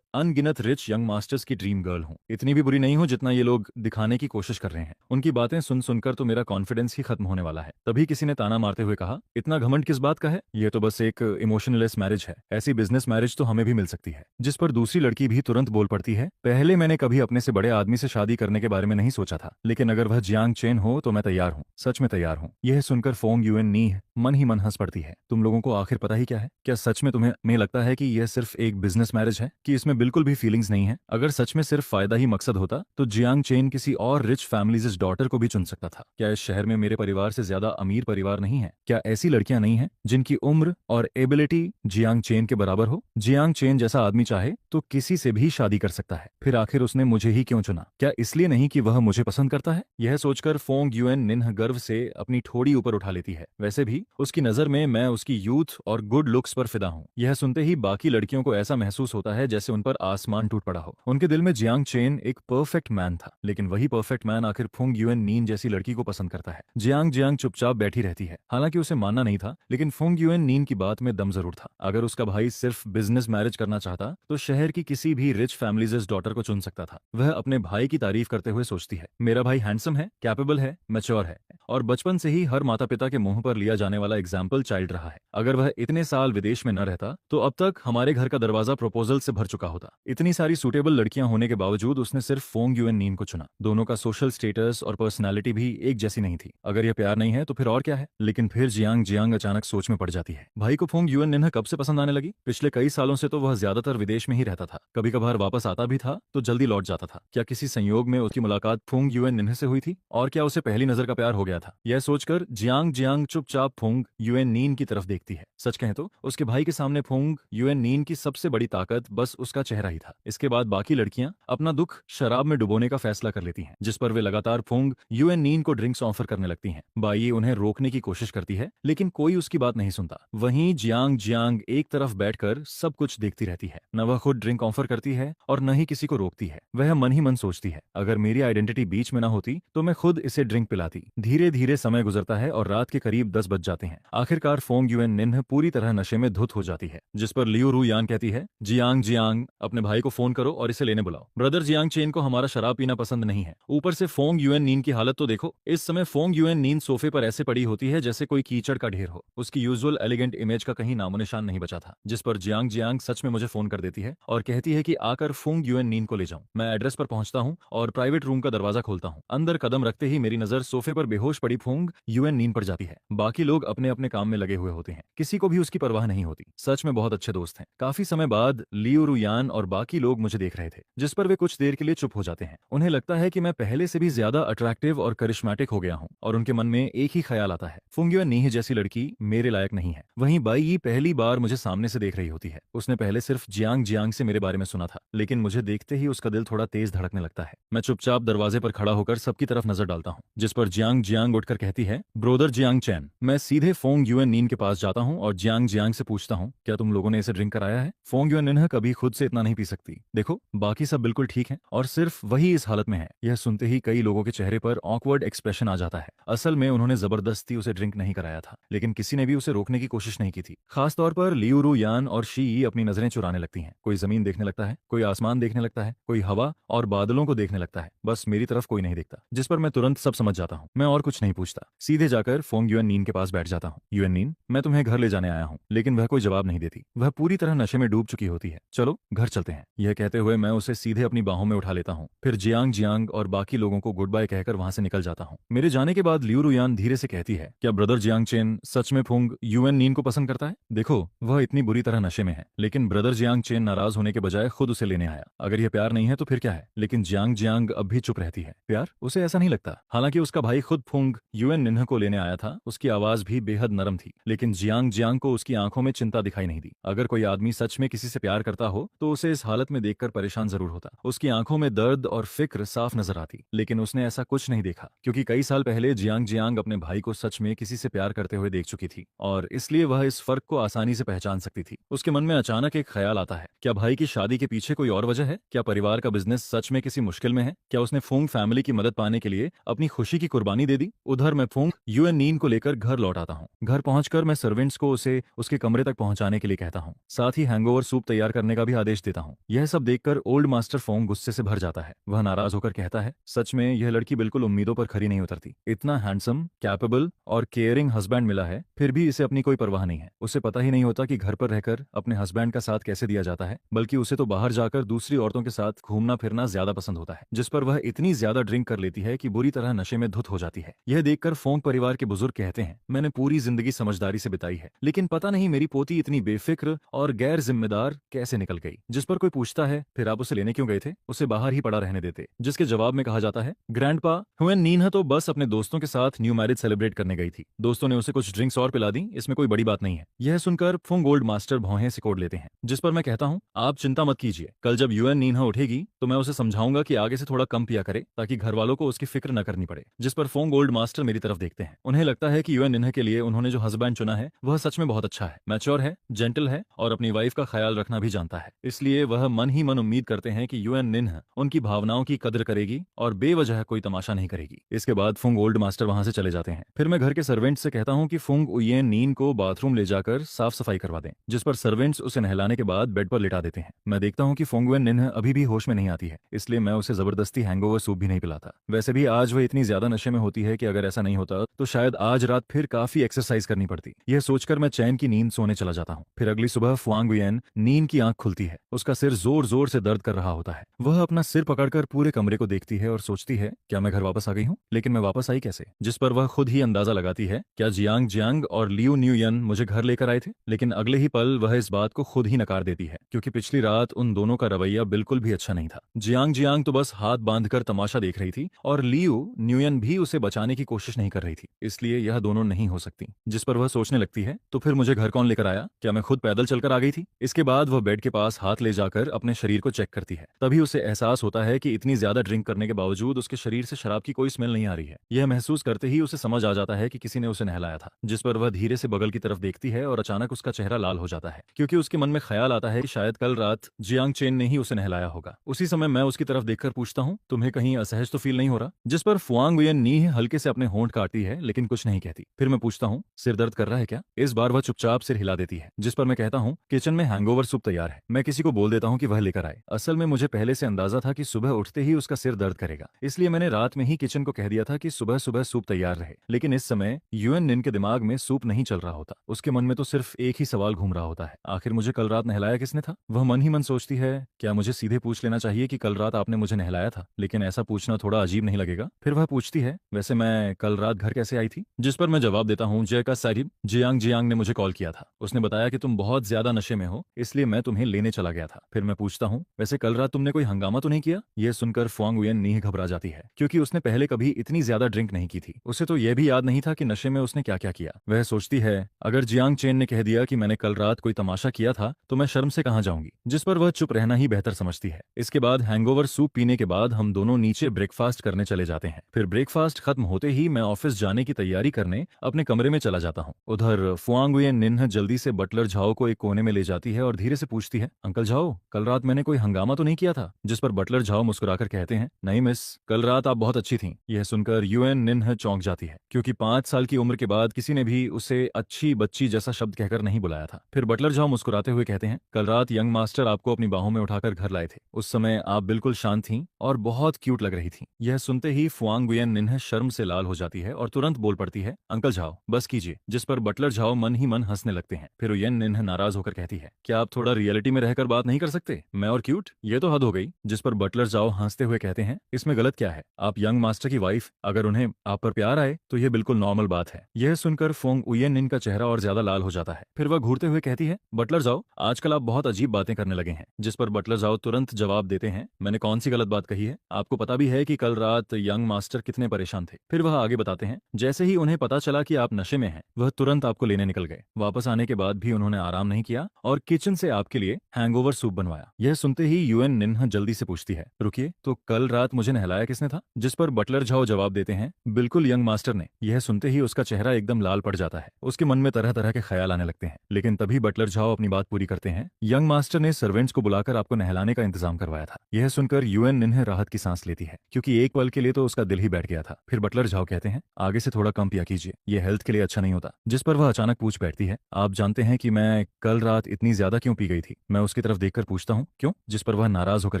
अनगिनत रिच यंग मास्टर्स की ड्रीम गर्ल हूँ। इतनी भी बुरी नहीं हूँ जितना ये लोग दिखाने की कोशिश कर रहे हैं। उनकी बातें सुन सुनकर तो मेरा कॉन्फिडेंस ही खत्म होने वाला है। तभी किसी ने ताना मारते हुए कहा, इतना घमंड किस बात का है? ये तो बस एक इमोशनलेस मैरिज है। ऐसी बिजनेस मैरिज तो हमें भी मिल सकती है। जिस पर दूसरी लड़की भी तुरंत बोल पड़ती है, पहले मैंने कभी अपने से बड़े आदमी से शादी करने के बारे में नहीं सोचा था, लेकिन अगर वह जियांग चेन हो तो मैं तैयार हूँ, सच में तैयार हूँ। यह सुनकर फोंग युएन नीह मन ही मन हंस पड़ती है। तुम लोगों को आखिर पता ही क्या है? क्या सच में तुम्हें लगता है कि यह सिर्फ एक बिजनेस मैरिज है, कि इसमें बिल्कुल भी फीलिंग्स नहीं है? अगर सच में सिर्फ फायदा ही मकसद होता तो जियांग चेन किसी और रिच फैमिलीज डॉटर को भी चुन सकता था। क्या इस शहर में मेरे परिवार से ज्यादा अमीर परिवार नहीं है? क्या ऐसी लड़कियां नहीं है जिनकी उम्र और एबिलिटी जियांग चेन के बराबर हो? जियांग चेन जैसा आदमी चाहे तो किसी से भी शादी कर सकता है, फिर आखिर उसने मुझे ही क्यों चुना? क्या इसलिए नहीं कि वह मुझे पसंद करता है? यह सोचकर फोंग युएन निन्ह गर्व से अपनी ठोड़ी ऊपर उठा लेती है। वैसे भी उसकी नजर में मैं उसकी यूथ और गुड लुक्स पर फिदा हूँ। यह सुनते ही बाकी लड़कियों को ऐसा महसूस होता है जैसे उन पर आसमान टूट पड़ा हो। उनके दिल में जियांग चेन एक परफेक्ट मैन था, लेकिन वही परफेक्ट मैन आखिर फोंग युएन नीन जैसी लड़की को पसंद करता है। जियांग जियांग चुपचाप बैठी रहती है। हालांकि उसे मानना नहीं था, लेकिन फोंग युएन नीन की बात में दम जरूर था। अगर उसका भाई सिर्फ बिजनेस मैरिज करना चाहता तो शहर की किसी भी रिच फैमिलीज डॉटर को चुन सकता था। वह अपने भाई की तारीफ करते हुए सोचती है, मेरा भाई हैंडसम है, कैपेबल है, मैच्योर है और बचपन से ही हर माता पिता के मुंह पर लिया जाने वाला एग्जाम्पल चाइल्ड रहा है। अगर वह इतने साल विदेश में न रहता तो अब तक हमारे घर का दरवाजा प्रपोजल से भर चुका होता। इतनी सारी सूटेबल लड़कियां होने के बावजूद उसने सिर्फ फोंग युएन नीन को चुना। दोनों का सोशल स्टेटस और पर्सनैलिटी भी एक जैसी नहीं थी। अगर यह प्यार नहीं है तो फिर और क्या है? लेकिन फिर जियांग जियांग अचानक सोच में पड़ जाती है। भाई को फोंग युएन निन्ह कब से पसंद आने लगी? पिछले कई सालों से तो वह ज्यादातर विदेश में ही रहता था। कभी कभार वापस आता भी था तो जल्दी लौट जाता था। क्या किसी संयोग में उसकी मुलाकात फोंग युएन निन्ह से हुई थी? और क्या उसे पहली नजर का प्यार हो गया था? यह सोचकर जियांग जियांग चुपचाप फोंग युएन नीन की तरफ देखती है। सच कहें तो उसके भाई के सामने फोंग युएन नीन की सबसे बड़ी ताकत बस उसका चेहरा ही था। इसके बाद बाकी लड़कियां अपना दुख शराब में डुबोने का फैसला कर लेती हैं, जिस पर वे लगातार फोंग युएन नीन को ड्रिंक्स ऑफर करने लगती हैं। बाई उन्हें रोकने की कोशिश करती है, लेकिन कोई उसकी बात नहीं सुनता। वहीं जियांग जियांग एक तरफ बैठकर सब कुछ देखती रहती है। न वह खुद ड्रिंक ऑफर करती है और न ही किसी को रोकती है। वह मन ही मन सोचती है, अगर मेरी आइडेंटिटी बीच में न होती तो मैं खुद इसे ड्रिंक पिलाती। धीरे धीरे समय गुजरता है और रात के करीब 10 बज जाते हैं। आखिरकार फोंग युएन निन्ह पूरी तरह नशे में धुत हो जाती है, जिस पर लियू रुयान कहती है, जियांग जियांग अपने भाई को फोन करो और इसे लेने बुलाओ। ब्रदर जियांग चेन को हमारा शराब पीना पसंद नहीं है। ऊपर से फोंग युएन नीन की हालत तो देखो। इस समय फोंग युएन नीन सोफे पर ऐसे पड़ी होती है जैसे कोई कीचड़ का ढेर हो। उसकी यूजुअल एलिगेंट इमेज का कहीं नामो निशान नहीं बचा था। जिस पर जियांग जियांग सच में मुझे फोन कर देती है और कहती है कि आकर फोंग युएन नीन को ले जाऊं। मैं एड्रेस पर पहुंचता हूं और प्राइवेट रूम का दरवाजा खोलता हूं। अंदर कदम रखते ही मेरी नजर सोफे पर बेहोश पड़ी फोंग युएन नीन पर जाती है। बाकी लोग अपने अपने काम में लगे हुए होते हैं, किसी को भी उसकी परवाह नहीं होती। सच में बहुत अच्छे दोस्त हैं। काफी समय बाद लियू रुयान और बाकी लोग मुझे देख रहे थे, जिस पर वे कुछ देर के लिए चुप हो जाते हैं। उन्हें लगता है कि मैं पहले से भी ज्यादा अट्रैक्टिव और करिश्मेटिक हो गया हूं और उनके मन में एक ही ख्याल आता है, फोंग युएन नीह जैसी लड़की मेरे लायक नहीं है। वहीं बाई पहली बार मुझे सामने से देख रही होती है। उसने पहले सिर्फ जियांग जियांग से मेरे बारे में सुना था, लेकिन मुझे देखते ही उसका दिल थोड़ा तेज धड़कने लगता है। मैं चुपचाप दरवाजे पर खड़ा होकर सबकी तरफ नजर डालता हूँ, जिस पर जियांग जियांग उठकर कहती है, ब्रोदर जियांग चैन। मैं सीधे फोंग युएन नीन के पास जाता हूँ और जियांग जियांग से पूछता हूँ, क्या तुम लोगों ने इसे ड्रिंक कराया है? फोंग युएन निन्ह कभी खुद से इतना नहीं पी सकती। देखो बाकी सब बिल्कुल ठीक है और सिर्फ वही इस हालत में है। यह सुनते ही कई लोगों के चेहरे पर ऑकवर्ड एक्सप्रेशन आ जाता है। असल में उन्होंने जबरदस्ती उसे ड्रिंक नहीं कराया था, लेकिन किसी ने भी उसे रोकने की कोशिश नहीं की थी। खासतौर पर लियू रुयान और शी अपनी नजरें चुराने लगती हैं। कोई जमीन देखने लगता है, कोई आसमान देखने लगता है, कोई हवा और बादलों को देखने लगता है। बस मेरी तरफ कोई नहीं देखता, जिस पर मैं तुरंत सब समझ जाता हूँ। मैं और कुछ नहीं पूछता, सीधे जाकर फोंग युएन नीन के पास बैठ जाता हूँ। युएन नीन, मैं तुम्हें तुम्हें घर ले जाने आया हूँ। लेकिन वह कोई जवाब नहीं देती, वह पूरी तरह नशे में डूब चुकी होती है। चलो घर चलते हैं, यह कहते हुए मैं उसे सीधे अपनी बाहों में उठा लेता हूँ। फिर जियांग जियांग और बाकी लोगों को गुड बाय कहकर वहां से निकल जाता हूँ। मेरे जाने के बाद लियू रुयान धीरे से कहती है, क्या ब्रदर जियांग चेन सच में फुंग यूएन नीन को पसंद करता है? देखो वह इतनी बुरी तरह नशे में है, लेकिन ब्रदर जियांग चेन नाराज होने के बजाय खुद उसे लेने आया। अगर यह प्यार नहीं है तो फिर क्या है? लेकिन जियांग जियांग अब भी चुप रहती है। प्यार? उसे ऐसा नहीं लगता। हालांकि उसका भाई खुद फुंग यूएन निन्ह को लेने आया था, उसकी आवाज भी बेहद नरम थी, लेकिन जियांग जियांग को उसकी आंखों में चिंता दिखाई नहीं दी। अगर कोई आदमी सच में किसी से प्यार करता हो तो उसे इस हालत में देखकर परेशान जरूर होता। उसकी आंखों में दर्द और फिक्र साफ नजर आती, लेकिन उसने ऐसा कुछ नहीं देखा, क्योंकि कई साल पहले जियांग जियांग अपने भाई को सच में किसी से प्यार करते हुए देख चुकी थी, और इसलिए वह इस फर्क को आसानी से पहचान सकती थी। उसके मन में अचानक एक ख्याल आता है, क्या भाई की शादी के पीछे कोई और वजह है? क्या परिवार का बिजनेस सच में किसी मुश्किल में है? क्या उसने फुंग फैमिली की मदद पाने के लिए अपनी खुशी की कुर्बानी दे दी? उधर मैं फुंग यूएन नीन को लेकर घर लौट आता हूँ। घर पहुंचकर मैं सर्वेंट्स को उसे उसके कमरे तक पहुंचाने के लिए कहता हूँ, साथ ही हैंगओवर सूप तैयार करने का भी आदेश देता हूँ। यह सब देखकर ओल्ड मास्टर फोंग गुस्से से भर जाता है। वह नाराज होकर कहता है, सच में यह लड़की बिल्कुल उम्मीदों पर खरी नहीं उतरती। इतना हैंडसम, कैपेबल और केयरिंग हस्बैंड मिला है, फिर भी इसे अपनी कोई परवाह नहीं है। उसे पता ही नहीं होता कि घर पर रहकर अपने हस्बैंड का साथ कैसे दिया जाता है, बल्कि उसे तो बाहर जाकर दूसरी औरतों के साथ घूमना फिरना ज्यादा पसंद होता है, जिस पर वह इतनी ज्यादा ड्रिंक कर लेती है कि बुरी तरह नशे में धुत हो जाती है। यह देखकर फोंग परिवार के बुजुर्ग कहते हैं, मैंने पूरी जिंदगी समझदारी से बिताई है, लेकिन पता नहीं मेरी पोती इतनी बेफिक्र और गैर जिम्मेदार कैसे निकल गई। जिस पर कोई पूछता है, फिर आप उसे लेने क्यों गए थे? उसे बाहर ही पड़ा रहने देते, जिसके जवाब में कहा जाता है, ग्रैंडपा, हुएन नीन तो बस अपने दोस्तों के साथ न्यू मैरिज सेलिब्रेट करने गई थी। दोस्तों ने उसे कुछ ड्रिंक्स और पिला दी, इसमें कोई बड़ी बात नहीं है। यह सुनकर फुंग गोल्ड मास्टर भौहें सिकोड़ लेते हैं, जिस पर मैं कहता हूँ, आप चिंता मत कीजिए, कल जब यूएन नीन उठेगी तो मैं उसे समझाऊंगा कि आगे से थोड़ा कम पिया करे, ताकि घर वालों को उसकी फिक्र न करनी पड़े। जिस पर फोंग गोल्ड मास्टर मेरी तरफ देखते हैं। उन्हें लगता है कि यूएन निन्ह के लिए उन्होंने जो हस्बैंड चुना है वह सच में बहुत अच्छा है, मैच्योर है, जेंटल है और अपनी वाइफ का ख्याल रखना भी जानता है। इसलिए वह मन ही मन उम्मीद करते हैं कि यूएन निन्ह उनकी भावनाओं की कदर करेगी और बेवजह कोई तमाशा नहीं करेगी। इसके बाद फुंग ओल्ड मास्टर वहां से चले जाते हैं। फिर मैं घर के सर्वेंट से कहता हूँ कि फुंग उयेन नीन को बाथरूम ले जाकर साफ सफाई करवा दें, जिस पर सर्वेंट्स उसे नहलाने के बाद बेड पर लिटा देते हैं। मैं देखता हूँ कि फुंगवेन निन्ह अभी भी होश में नहीं आती है, इसलिए मैं उसे जबरदस्ती हैंगओवर सूप भी नहीं पिलाता। वैसे भी आज वह इतनी ज्यादा नशे में होती है कि अगर ऐसा नहीं होता तो शायद आज रात फिर काफी एक्सरसाइज करनी पड़ती। यह सोचकर मैं चैन की नींद सोने चला जाता हूँ। फिर अगली सुबह फुआंग वियन नींद की आंख खुलती है। उसका सिर जोर जोर से दर्द कर रहा होता है। वह अपना सिर पकड़कर पूरे कमरे को देखती है और सोचती है, क्या मैं घर वापस आ गई हूँ? लेकिन मैं वापस आई कैसे? जिस पर वह खुद ही अंदाजा लगाती है, क्या जियांग जियांग और लियू न्यूयन मुझे घर लेकर आए थे? लेकिन अगले ही पल वह इस बात को खुद ही नकार देती है, क्योंकि पिछली रात उन दोनों का रवैया बिल्कुल भी अच्छा नहीं था। जियांग जियांग तो बस हाथ बांधकर तमाशा देख रही थी और लियू न्यूयन भी उसे बचाने की कोशिश नहीं कर रही थी, इसलिए यह दोनों नहीं हो सकती। जिस पर वह सोचने लगती है, तो फिर मुझे घर कौन लेकर आया? क्या मैं खुद पैदल चलकर आ गई थी? इसके बाद वह बेड के पास हाथ ले जाकर अपने शरीर को चेक करती है। तभी उसे एहसास होता है कि इतनी ज्यादा ड्रिंक करने के बावजूद उसके शरीर से शराब की कोई स्मेल नहीं आ रही है। यह महसूस करते ही उसे समझ आ जाता है कि किसी ने उसे नहलाया था। जिस पर वह धीरे से बगल की तरफ देखती है और अचानक उसका चेहरा लाल हो जाता है, क्योंकि उसके मन में ख्याल आता है कि शायद कल रात जियांग चेन ने ही उसे नहलाया होगा। उसी समय मैं उसकी तरफ देखकर पूछता हूँ, तुम्हें कहीं असहज तो फील नहीं हो रहा? जिस पर फुआंग वियन नी हल्के से अपने होंठ काटती है, लेकिन कुछ नहीं कहती। फिर मैं पूछता हूँ, सिर दर्द कर रहा है क्या? इस बार वह चुपचाप सिर हिला देती है। जिस पर मैं कहता हूँ, किचन में हैंगओवर सूप तैयार है, मैं किसी को बोल देता हूँ कि वह लेकर आए। असल में मुझे पहले से अंदाजा था कि सुबह उठते ही उसका सिर दर्द करेगा, इसलिए मैंने रात में ही किचन को कह दिया था कि सुबह सुबह सूप तैयार रहे। लेकिन इस समय यूएन निन के दिमाग में सूप नहीं चल रहा होता। उसके मन में तो सिर्फ एक ही सवाल घूम रहा होता है, आखिर मुझे कल रात नहलाया किसने था? वह मन ही मन सोचती है, क्या मुझे सीधे पूछ लेना चाहिए कि कल रात आपने मुझे नहलाया था? लेकिन ऐसा पूछना थोड़ा अजीब नहीं लगेगा? फिर वह पूछती है, वैसे मैं कल रात घर कैसे आई थी? जिस पर मैं जवाब देता हूँ, जयका साहिब, जियांग जियांग ने मुझे कॉल किया था। उसने बताया कि तुम बहुत ज्यादा नशे में हो, इसलिए मैं तुम्हें लेने चला गया था। फिर मैं पूछता हूँ, वैसे कल रात तुमने कोई हंगामा तो नहीं किया? यह सुनकर फुआंग वियन नी घबरा जाती है, क्योंकि उसने पहले कभी इतनी ज्यादा ड्रिंक नहीं की थी। उसे तो यह भी याद नहीं था कि नशे में उसने क्या क्या किया। वह सोचती है, अगर जियांग चेन ने कह दिया कि मैंने कल रात कोई तमाशा किया था तो मैं शर्म से कहां जाऊंगी। जिस पर वह चुप रहना ही बेहतर समझती है। इसके बाद हैंगओवर सूप पीने के बाद हम दोनों नीचे ब्रेकफास्ट करने चले जाते हैं। फिर ब्रेकफास्ट खत्म होते ही मैं ऑफिस जाने की तैयारी करने अपने कमरे में चला जाता हूँ। उधर फुआंग वियन निन्ह जल्दी से बटलर झाओ को एक कोने में ले जाती है और धीरे से पूछती है, अंकल झाओ, कल रात मैंने कोई हंगामा तो नहीं किया था? जिस पर बटलर झाओ मुस्कुराकर कहते हैं, नहीं मिस, कल रात आप बहुत अच्छी थीं। यह सुनकर यूएन निन्ह चौंक जाती है, क्योंकि 5 साल की उम्र के बाद किसी ने भी उसे अच्छी बच्ची जैसा शब्द कहकर नहीं बुलाया था। फिर बटलर झाओ मुस्कुराते हुए कहते हैं, कल रात यंग मास्टर आपको अपनी बाहों में उठाकर घर लाए थे। उस समय आप बिल्कुल शांत थीं और बहुत क्यूट लग रही थीं। यह सुनते ही फुआंग वियन निन्ह शर्म से लाल हो जाती है और तुरंत बोल पड़ती है, अंकल झाओ बस कीजिए। जिस पर बटलर बटलर झाओ मन ही मन हंसने लगते हैं। फिर उयेन निन्ह नाराज होकर कहती है, क्या आप थोड़ा रियलिटी में रहकर बात नहीं कर सकते? मैं और क्यूट, ये तो हद हो गई। जिस पर बटलर झाओ हंसते हुए कहते हैं, इसमें गलत क्या है? आप यंग मास्टर की वाइफ, अगर उन्हें आप पर प्यार आए तो ये बिल्कुल नॉर्मल बात है। यह सुनकर फोंग उयेन निन का चेहरा और ज्यादा लाल हो जाता है। फिर वह घूरते हुए कहती है, बटलर झाओ, आजकल आप बहुत अजीब बातें करने लगे हैं। जिस पर बटलर झाओ तुरंत जवाब देते हैं, मैंने कौन सी गलत बात कही है? आपको पता भी है कि कल रात यंग मास्टर कितने परेशान थे। फिर वह आगे बताते हैं, जैसे ही उन्हें पता चला कि आप नशे में हैं, वह तुरंत आपको लेने निकल गए। वापस आने के बाद भी उन्होंने आराम नहीं किया और किचन से आपके लिए हैंगओवर सूप बनवाया। यह सुनते ही यूएन निन्ह जल्दी से पूछती है, रुकिए, तो कल रात मुझे नहलाया किसने था? जिस पर बटलर झाओ जवाब देते हैं, बिल्कुल यंग मास्टर ने। यह सुनते ही उसका चेहरा एकदम लाल पड़ जाता है। उसके मन में तरह तरह के ख्याल आने लगते हैं। लेकिन तभी बटलर झाओ अपनी बात पूरी करते हैं, यंग मास्टर ने सर्वेंट्स को बुलाकर आपको नहलाने का इंतजाम करवाया था। यह सुनकर यूएन निन्ह राहत की सांस लेती है, क्योंकि एक पल के लिए तो उसका दिल ही बैठ गया था। फिर बटलर झाओ कहते हैं, आगे से थोड़ा कम पिया कीजिए, यह हेल्थ के लिए अच्छा नहीं होता। जिस पर वह अचानक पूछ बैठती है, आप जानते हैं कि मैं कल रात इतनी ज्यादा क्यों पी गई थी? मैं उसकी तरफ देखकर पूछता हूँ, क्यों? जिस पर वह नाराज होकर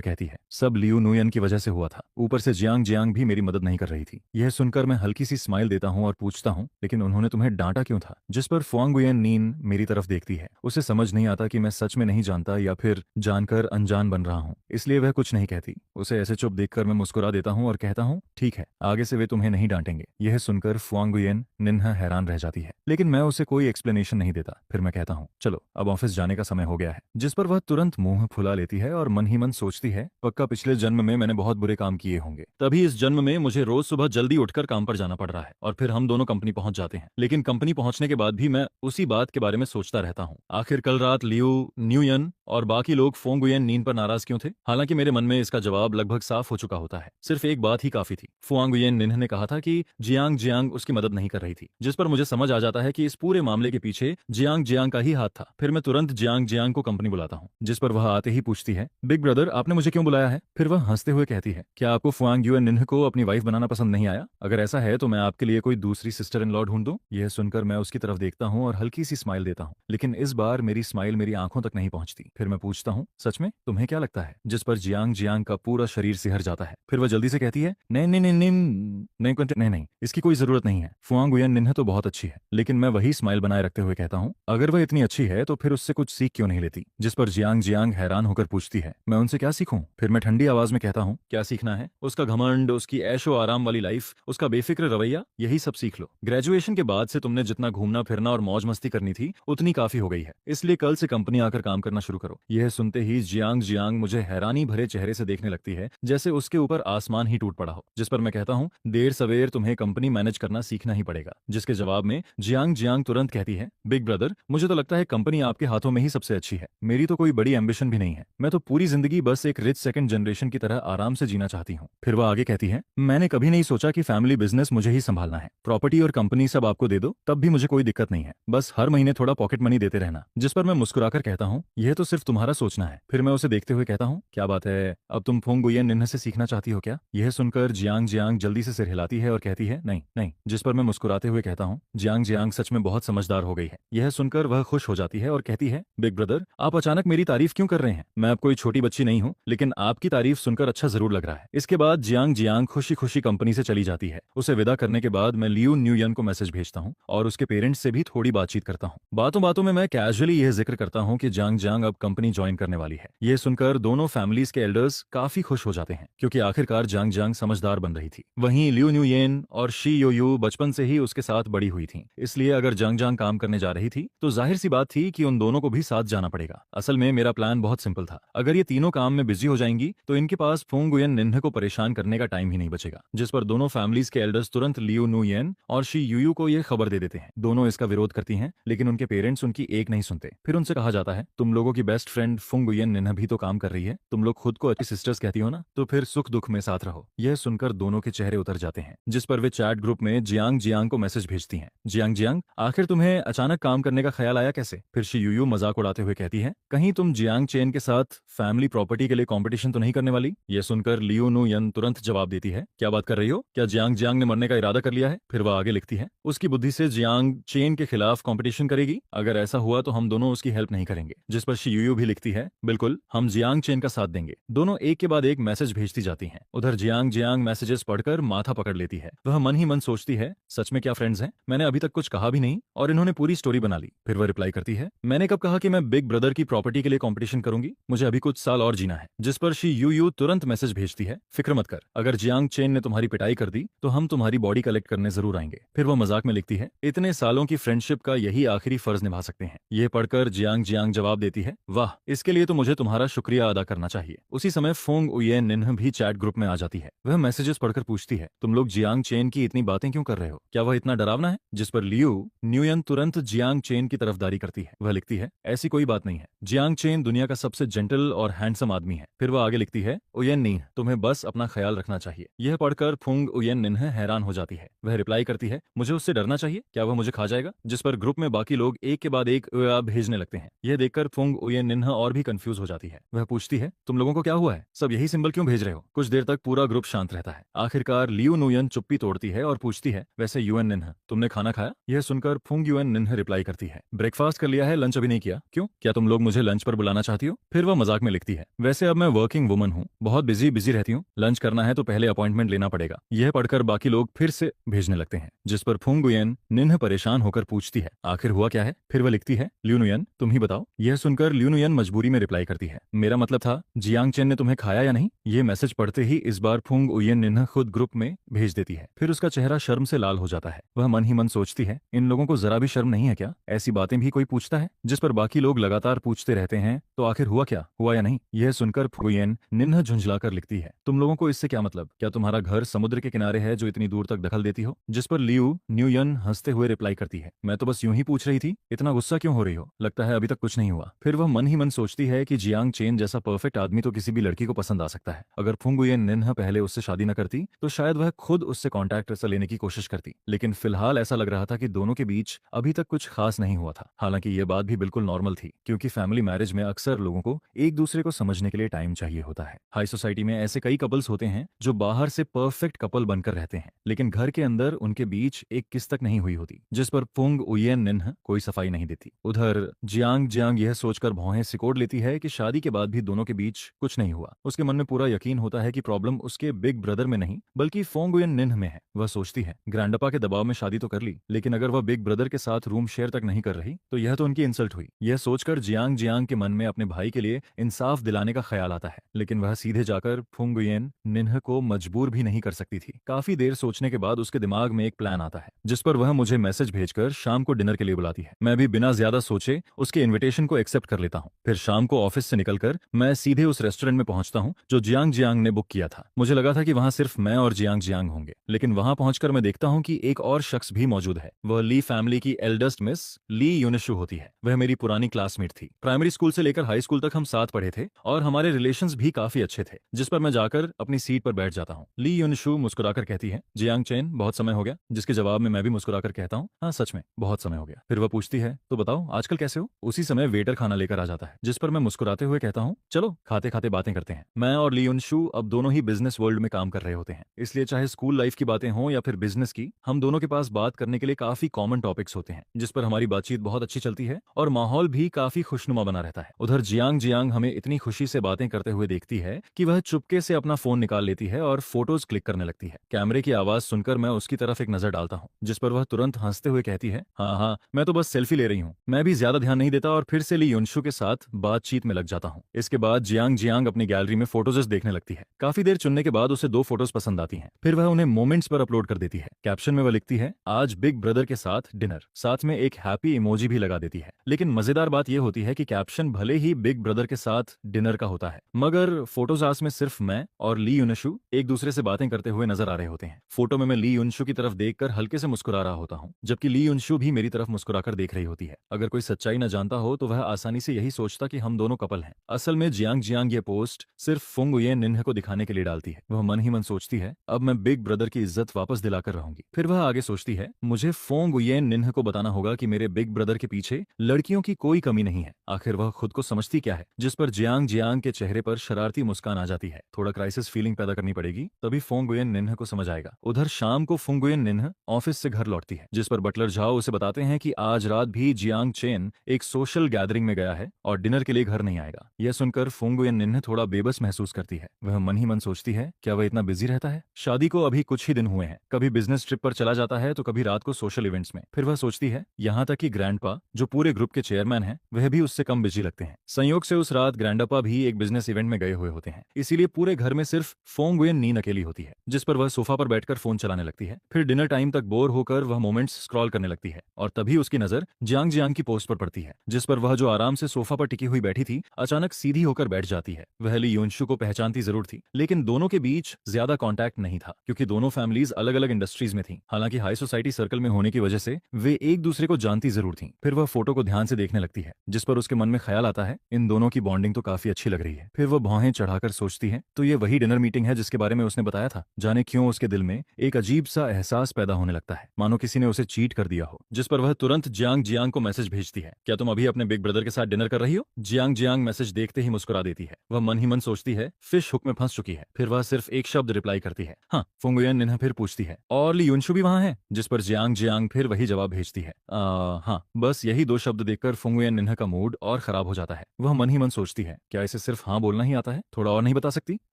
कहती है, सब लियू नुयन की वजह से हुआ था। ऊपर से जियांग जियांग भी मेरी मदद नहीं कर रही थी। यह सुनकर मैं हल्की सी स्माइल देता हूँ और पूछता हूँ, लेकिन उन्होंने तुम्हें डांटा क्यों था? जिस पर फुआंगुयन नीन मेरी तरफ देखती है। उसे समझ नहीं आता कि मैं सच में नहीं जानता या फिर जानकर अनजान बन रहा हूँ, इसलिए वह कुछ नहीं कहती। उसे ऐसे चुप देखकर मैं मुस्कुरा देता हूँ और कहता हूँ, ठीक है, आगे से वे तुम्हें नहीं डांटेंगे। यह सुनकर फुआंगुयन निन्हा हैरान रह जाती है, लेकिन मैं उसे कोई एक्सप्लेनेशन नहीं देता। फिर मैं कहता हूँ, चलो अब ऑफिस जाने का समय हो गया है। जिस पर वह तुरंत मुंह फुला लेती है और मन ही मन सोचती है, पक्का पिछले जन्म में मैंने बहुत बुरे काम किए होंगे, तभी इस जन्म में मुझे रोज सुबह जल्दी उठकर काम पर जाना पड़ रहा है। और फिर हम दोनों कंपनी पहुंच जाते हैं। लेकिन कंपनी पहुंचने के बाद भी मैं उसी बात के बारे में सोचता रहता हूँ, आखिर कल रात लियू न्यूयन और बाकी लोग फोंगुयन नीन पर नाराज क्यों थे? हालांकि मेरे मन में इसका जवाब लगभग साफ हो चुका होता है। सिर्फ एक बात ही काफी थी। फुआंगुयन निन्ह ने कहा था कि जियांग जियांग उसकी मदद नहीं कर रही थी, जिस पर मुझे समझ आ जाता है कि इस पूरे मामले के पीछे जियांग जियांग का ही हाथ था। फिर मैं तुरंत जियांग जियांग को कंपनी बुलाता हूँ, जिस पर वह आते ही पूछती है, बिग ब्रदर, आपने मुझे क्यों बुलाया है? फिर वह हंसते हुए कहती है, क्या आपको फुआंगुयन निन्ह को अपनी वाइफ बनाना पसंद नहीं आया? अगर ऐसा है तो मैं आपके लिए कोई दूसरी सिस्टर इन लॉ ढूंढ दूं? यह सुनकर मैं उसकी तरफ देखता हूँ और हल्की सी स्माइल देता हूँ, लेकिन इस बार मेरी स्माइल मेरी आंखों तक नहीं पहुंचती। फिर मैं पूछता हूँ, सच में तुम्हें क्या लगता है? जिस पर जियांग जियांग का पूरा शरीर सिहर जाता है। फिर वह जल्दी से कहती है, नहीं नहीं नहीं नहीं नहीं नहीं नहीं, इसकी कोई जरूरत नहीं है। फुआंगुयन निन्ह तो बहुत अच्छी है। लेकिन मैं वही स्माइल बनाए रखते हुए कहता हूँ, अगर वह इतनी अच्छी है तो फिर उससे कुछ सीख क्यों नहीं लेती? जिस पर जियांग जियांग हैरान होकर पूछती है, मैं उनसे क्या सीखूं? फिर मैं ठंडी आवाज में कहता हूँ, क्या सीखना है? उसका घमंड, उसकी ऐशो आराम वाली लाइफ, उसका बेफिक्र रवैया, यही सब सीख लो। ग्रेजुएशन के बाद से तुमने जितना घूमना फिरना और मौज मस्ती करनी थी उतनी काफी हो गई है, इसलिए कल से कंपनी आकर काम करना शुरू करो। यह सुनते ही जियांग जियांग मुझे हैरानी भरे चेहरे से देखने लगती है, जैसे उसके ऊपर आसमान ही टूट पड़ा हो। जिस पर मैं कहता हूँ, देर सवेर तुम्हें कंपनी मैनेज करना सीखना ही पड़ेगा। जिसके जवाब में जियांग जियांग तुरंत कहती है, बिग ब्रदर, मुझे तो लगता है कंपनी आपके हाथों में ही सबसे अच्छी है। मेरी तो कोई बड़ी एम्बिशन भी नहीं है। मैं तो पूरी जिंदगी बस एक रिच सेकंड जनरेशन की तरह आराम से जीना चाहती हूँ। फिर वह आगे कहती है, मैंने कभी नहीं सोचा कि फैमिली बिजनेस मुझे ही संभालना है। प्रॉपर्टी और कंपनी सब आपको दे दो तब भी मुझे कोई दिक्कत नहीं है, बस हर महीने थोड़ा पॉकेट मनी देते रहना। जिस पर मैं मुस्कुराकर कहता हूँ, यह तो सिर्फ तुम्हारा सोचना है। फिर मैं उसे देखते हुए कहता हूँ, क्या बात है, अब तुम फुआंगुयन निन्ह से सीखना चाहती हो क्या? यह सुनकर जियांग जियांग जल्दी से सिर हिलाती है और कहती है, नहीं नहीं। जिस पर मैं मुस्कुराते हुए कहता हूँ, जियांग जियांग सच में बहुत समझदार हो गई है। यह सुनकर वह खुश हो जाती है और कहती है, बिग ब्रदर, आप अचानक मेरी तारीफ क्यों कर रहे हैं? मैं अब कोई छोटी बच्ची नहीं हूँ, लेकिन आपकी तारीफ सुनकर अच्छा जरूर लग रहा है। इसके बाद जियांग जियांग खुशी खुशी कंपनी से चली जाती है। उसे विदा करने के बाद मैं लियू न्यूयन को मैसेज भेजता हूँ और उसके पेरेंट्स से भी थोड़ी बातचीत करता हूँ। बातों बातों में मैं कैजुअली यह जिक्र करता हूँ कि जियांग जियांग अब कंपनी ज्वाइन करने वाली है। यह सुनकर दोनों फैमिलीज के एल्डर्स काफी खुश हो जाते हैं, क्योंकि आखिरकार जियांग जियांग समझदार बन रही थी। वहीं लियू न्यूयन और शी योयू बचपन से ही उसके साथ बड़ी हुई थी, इसलिए अगर जियांग जियांग काम करने जा रही थी तो जाहिर सी बात थी कि उन दोनों को भी साथ जाना पड़ेगा। असल में मेरा प्लान बहुत सिंपल था, अगर ये तीनों काम में बिजी हो जाएंगी तो इनके पास फुआंगुयन निन्ह को परेशान करने का टाइम ही नहीं बचेगा। जिस पर दोनों फैमिलीज के एल्डर्स तुरंत लियू नुयन और शी यूयू को यह खबर दे देते हैं। दोनों इसका विरोध करती हैं, लेकिन उनके पेरेंट्स उनकी एक नहीं सुनते। फिर उनसे कहा जाता है, तुम लोगों की बेस्ट फ्रेंड फुआंगुयन निन्ह भी तो काम कर रही है, तुम लोग खुद को अच्छी सिस्टर्स कहती हो ना, तो फिर सुख दुख में साथ रहो। यह सुनकर दोनों के चेहरे उतर जाते हैं। जिस पर वे चैट ग्रुप में जियांग जियांग को मैसेज भेजती हैं, जियांग जियांग, आखिर तुम्हें अचानक काम करने का ख्याल आया कैसे? फिर शी यूयू मजाक उड़ाते हुए कहती है, कहीं तुम जियांग चेन के साथ फैमिली प्रॉपर्टी के लिए कंपटीशन तो नहीं करने वाली? यह सुनकर लियू नुयन तुरंत जवाब देती है, क्या बात कर रही हो? क्या जियांग जियांग ने मरने का इरादा कर लिया है? फिर वह आगे लिखती है, उसकी बुद्धि से जियांग चेन के खिलाफ कंपटीशन करेगी? अगर ऐसा हुआ तो हम दोनों उसकी हेल्प नहीं करेंगे। जिस पर शी यूयू भी लिखती है, बिल्कुल, हम जियांग चेन का साथ देंगे। दोनों एक के बाद एक मैसेज भेजती जाती हैं। उधर जियांग जियांग मैसेजेस पढ़कर माथा पकड़ लेती है। वह मन ही मन सोचती है, सच में क्या फ्रेंड्स हैं? मैंने अभी तक कुछ कहा भी नहीं नहीं और इन्होंने पूरी स्टोरी बना ली। फिर वह रिप्लाई करती है, मैंने कब कहा कि मैं बिग ब्रदर की प्रॉपर्टी के लिए कंपटीशन करूंगी, मुझे अभी कुछ साल और जीना है। जिस पर शी यू यू तुरंत मैसेज भेजती है, फिक्र मत कर, अगर जियांग चेन ने तुम्हारी पिटाई कर दी तो हम तुम्हारी बॉडी कलेक्ट करने जरूर आएंगे। फिर वह मजाक में लिखती है, इतने सालों की फ्रेंडशिप का यही आखिरी फर्ज निभा सकते हैं। यह पढ़कर जियांग जियांग जवाब देती है, वाह, इसके लिए तो मुझे तुम्हारा शुक्रिया अदा करना चाहिए। उसी समय फोंग उयेन निन्ह भी चैट ग्रुप में आ जाती है। वह मैसेजेस पढ़कर पूछती है, तुम लोग जियांग चेन की इतनी बातें क्यों कर रहे हो, क्या वह इतना डरावना है? जिस पर लियू न्यूयन तुरंत जियांग चेन की तरफदारी करती है। वह लिखती है, ऐसी कोई बात नहीं है, जियांग चेन दुनिया का सबसे जेंटल और हैंडसम आदमी है। फिर वह आगे लिखती है, उयेन निन्ह, तुम्हें बस अपना ख्याल रखना चाहिए। यह पढ़कर फुंग उयेन निन्ह हैरान हो जाती है। वह रिप्लाई करती है, मुझे उससे डरना चाहिए, क्या वह मुझे खा जाएगा? जिस पर ग्रुप में बाकी लोग एक के बाद एक भेजने लगते हैं। यह देखकर फुंग उयेन निन्ह और भी कंफ्यूज हो जाती है। वह पूछती है, तुम लोगों को क्या हुआ है, सब यही सिंबल क्यों भेज रहे हो? कुछ देर तक पूरा ग्रुप शांत रहता है। आखिरकार लियू नुयन चुप्पी तोड़ती है और पूछती है, वैसे यूएन निन्ह, तुमने खाना खाया? यह सुनकर फुंग यूएन निन्ह रिप्लाई करती है, ब्रेकफास्ट कर लिया है, लंच अभी नहीं किया। क्यों, क्या तुम लोग मुझे लंच पर बुलाना चाहती हो? फिर वह मजाक में लिखती है, वैसे अब मैं वर्किंग वुमन हूँ, बहुत बिजी रहती हूँ, लंच करना है तो पहले अपॉइंटमेंट लेना पड़ेगा। यह पढ़कर बाकी लोग फिर से भेजने लगते हैं। जिस पर फुंग यूएन निन्ह परेशान होकर पूछती है, आखिर हुआ क्या है? फिर वह लिखती है, लियू नुयन, तुम ही बताओ। यह सुनकर लियू नुयन मजबूरी में रिप्लाई करती है, मेरा मतलब था जियांग चेन ने तुम्हें खाया या नहीं? ये मैसेज पढ़ते ही इस बार फुंग उयेन निन्ह खुद ग्रुप में भेज देती है। फिर उसका चेहरा शर्म से लाल हो जाता है। वह मन ही मन सोचती है, इन लोगों को जरा भी शर्म नहीं है क्या? ऐसी बातें भी कोई पूछता है? जिस पर बाकी लोग लगातार पूछते रहते हैं, तो आखिर हुआ क्या, हुआ या नहीं? यह सुनकर फुयेन निन्ह झुंझलाकर लिखती है, तुम लोगों को इससे क्या मतलब? क्या तुम्हारा घर समुद्र के किनारे है जो इतनी दूर तक दखल देती हो? जिस पर लियू न्यूयन हंसते हुए रिप्लाई करती है, मैं तो बस यूं ही पूछ रही थी, इतना गुस्सा क्यों हो रही हो? लगता है अभी तक कुछ नहीं हुआ। फिर वह मन ही मन सोचती है कि जियांग चेन जैसा परफेक्ट आदमी तो किसी भी लड़की को पसंद आ सकता है। अगर फुंग उयेन निन्ह पहले उससे शादी न करती तो शायद वह खुद उससे कांटेक्ट लेने की कोशिश करती, लेकिन फिलहाल ऐसा लग रहा था कि दोनों के बीच अभी तक कुछ खास नहीं हुआ था। हालांकि ये बात भी बिल्कुल नॉर्मल थी, क्योंकि फैमिली मैरिज में अक्सर लोगों को एक दूसरे को समझने के लिए टाइम चाहिए होता है। हाई सोसाइटी में ऐसे कई कपल्स होते हैं जो बाहर से परफेक्ट कपल बनकर रहते हैं, लेकिन घर के अंदर उनके बीच एक किस तक नहीं हुई होती। जिस पर फुंग उयेन निन्ह कोई सफाई नहीं देती। उधर जियांग जियांग यह सोचकर भौहें सिकोड़ लेती है कि शादी के बाद भी दोनों के बीच कुछ नहीं हुआ। उसके मन में पूरा यकीन होता है कि प्रॉब्लम उसके बिग ब्रदर में नहीं बल्कि फुंग उयेन निन्ह में है। वह सोचती है, ग्रैंडपा के दबाव में शादी तो कर ली, लेकिन अगर वह बिग ब्रदर के साथ रूम शेयर तक नहीं कर रही तो यह तो उनकी इंसल्ट हुई। यह सोचकर जियांग जियांग के मन में अपने भाई के लिए इंसाफ दिलाने का ख्याल आता है, लेकिन वह सीधे जाकर फुंग उयेन निन्ह को मजबूर भी नहीं कर सकती थी। काफी देर सोचने के बाद उसके दिमाग में एक प्लान आता है, जिस पर वह मुझे मैसेज भेजकर शाम को डिनर के लिए बुलाती है। मैं भी बिना ज्यादा सोचे उसके इन्विटेशन को एक्सेप्ट कर लेता हूँ। फिर शाम को ऑफिस से निकलकर मैं सीधे उस रेस्टोरेंट में पहुंचता हूँ जो जियांग जियांग ने बुक किया था। मुझे लगा था कि वहां सिर्फ मैं और जियांग जियांग होंगे, लेकिन वहां पहुंचकर मैं देखता हूं कि एक और शख्स भी मौजूद है। वह ली फैमिली की एल्डेस्ट मिस ली यूनिशु होती है। वह मेरी पुरानी क्लासमेट थी। प्राइमरी स्कूल से लेकर हाई स्कूल तक हम साथ पढ़े थे और हमारे रिलेशंस भी काफी अच्छे थे। जिस पर मैं जाकर अपनी सीट पर बैठ जाता हूँ। ली यूनिशु मुस्कुराकर कहती है, जियांग चेन, बहुत समय हो गया। जिसके जवाब में मैं भी मुस्कुराकर कहता हूँ, हाँ सच में बहुत समय हो गया। फिर वह पूछती है, तो बताओ आजकल कैसे हो? उसी समय वेटर खाना लेकर आ जाता है, जिस पर मैं मुस्कुराते हुए कहता हूँ, चलो खाते खाते बातें करते हैं। मैं और ली यूनिशु अब दोनों ही बिजनेस वर्ल्ड में काम कर रहे होते हैं, इसलिए चाहे स्कूल लाइफ की बातें हों या फिर बिजनेस की, हम दोनों के पास बात करने के लिए काफी कॉमन टॉपिक्स होते हैं, जिस पर हमारी बातचीत बहुत अच्छी चलती है और माहौल भी काफी खुशनुमा बना रहता है। उधर जियांग जियांग हमें इतनी खुशी से बातें करते हुए देखती है कि वह चुपके से अपना फोन निकाल लेती है और फोटोज क्लिक करने लगती है। कैमरे की आवाज सुनकर मैं उसकी तरफ एक नजर डालता हूँ, जिस पर वह तुरंत हंसते हुए कहती है, हाँ हाँ, मैं तो बस सेल्फी ले रही हूँ। मैं भी ज्यादा ध्यान नहीं देता और फिर से ली युनशु के साथ बातचीत में लग जाता हूँ। इसके बाद जियांग जियांग अपनी गैलरी में फोटोज देखने लगती है। काफी देर चुनने के बाद उसे 2 फोटोज पसंद आती हैं। फिर वह उन्हें मोमेंट्स पर अपलोड कर देती है। कैप्शन में वह लिखती है, आज बिग ब्रदर के साथ डिनर, साथ में एक हैप्पी इमोजी भी लगा देती है। लेकिन मजेदार बात यह होती है कि कैप्शन भले ही बिग ब्रदर के साथ डिनर का होता है, मगर फोटोज में सिर्फ मैं और ली युनशु एक दूसरे से बातें करते हुए नजर आ रहे होते हैं। फोटो में मैं ली युनशु की तरफ देखकर हल्के से मुस्कुरा रहा होता हूँ, जबकि ली युनशु भी मेरी तरफ मुस्कुराकर देख रही होती है। अगर कोई सच्चाई न जानता हो तो वह आसानी से यही सोचता कि हम दोनों कपल हैं। असल में जियांग जियांग ये पोस्ट सिर्फ फुंग उयेन निन्ह को दिखाने के लिए डालती है। वह मन ही मन सोचती है, अब मैं बिग ब्रदर की इज्जत वापस दिलाकर रहूंगी। फिर वह आगे सोचती है, मुझे फुंग उयेन निन्ह को बताना होगा कि मेरे बिग ब्रदर के पीछे लड़कियों की कोई कमी नहीं है। आखिर वह खुद को समझती क्या है? जिस पर जियांग जियांग के चेहरे पर शरारती मुस्कान आ जाती है। थोड़ा क्राइसिस फीलिंग पैदा करनी पड़ेगी, तभी फुंग उयेन निन्ह को समझ आएगा। उधर शाम को फुंग उयेन निन्ह ऑफिस से घर लौटती है, जिस पर बटलर झाओ उसे बताते हैं कि आज रात भी जियांग चेन एक सोशल गैदरिंग में गया है और डिनर के लिए घर नहीं आएगा। यह सुनकर फुंग उयेन निन्ह थोड़ा बेबस महसूस करती है। वह मन ही मन सोचती है, क्या वह इतना बिजी रहता है? शादी को अभी कुछ ही दिन हुए हैं, कभी बिजनेस ट्रिप पर चला जाता है तो कभी रात को सोशल इवेंट्स में। फिर वह सोचती है यहाँ तक कि ग्रैंडपा जो पूरे ग्रुप के चेयरमैन हैं वह भी उससे कम बिजी लगते हैं। संयोग से उस रात ग्रैंडपा भी एक बिजनेस इवेंट में गए हुए होते हैं, इसीलिए पूरे घर में सिर्फ फोंग गुयेन नीन अकेली होती है, जिस पर वह सोफा पर बैठकर फोन चलाने लगती है। फिर डिनर टाइम तक बोर होकर वह मोमेंट्स स्क्रॉल करने लगती है और तभी उसकी नजर जियांग जियांग की पोस्ट पर पड़ती है, जिस पर वह जो आराम से सोफा पर टिकी हुई बैठी थी अचानक सीधी होकर बैठ जाती है। वह ली यूनशु को पहचानती जरूर थी, लेकिन दोनों के बीच ज्यादा कांटेक्ट नहीं था क्योंकि दोनों फैमिलीज अलग अलग इंडस्ट्रीज में थी। हालांकि हाई सोसाइटी सर्कल में होने की वजह से वे एक दूसरे को जानती जरूर थी। फिर वह फोटो को ध्यान से देखने लगती है, जिस पर उसके मन में ख्याल आता है इन दोनों की बॉन्डिंग तो काफी अच्छी लग रही है। फिर वह भौहें चढ़ाकर सोचती है तो ये वही डिनर मीटिंग है जिसके बारे में उसने बताया था। जाने क्यों उसके दिल में एक अजीब सा एहसास पैदा होने लगता है, मानो किसी ने उसे चीट कर दिया हो, जिस पर वह तुरंत जियांग जियांग को मैसेज भेजती है, क्या तुम अभी अपने बिग ब्रदर के साथ डिनर कर रही हो? जियांग जियांग मैसेज देखते ही मुस्कुरा देती है। वह मन ही मन सोचती है फिश हुक में फंस चुकी है। फिर वह सिर्फ एक शब्द रिप्लाई करती है, हाँ। फुंगुयन निन्हा फिर पूछती है और ली यूनशु भी वहां है? जिस पर जियांग जियांग फिर वही जवाब भेजती है, हाँ। बस यही दो शब्द देखकर फुंगुयन निन्हा का मूड और खराब हो जाता है। वह मन ही मन सोचती है क्या इसे सिर्फ हाँ बोलना ही आता है, थोड़ा और नहीं बता सकती?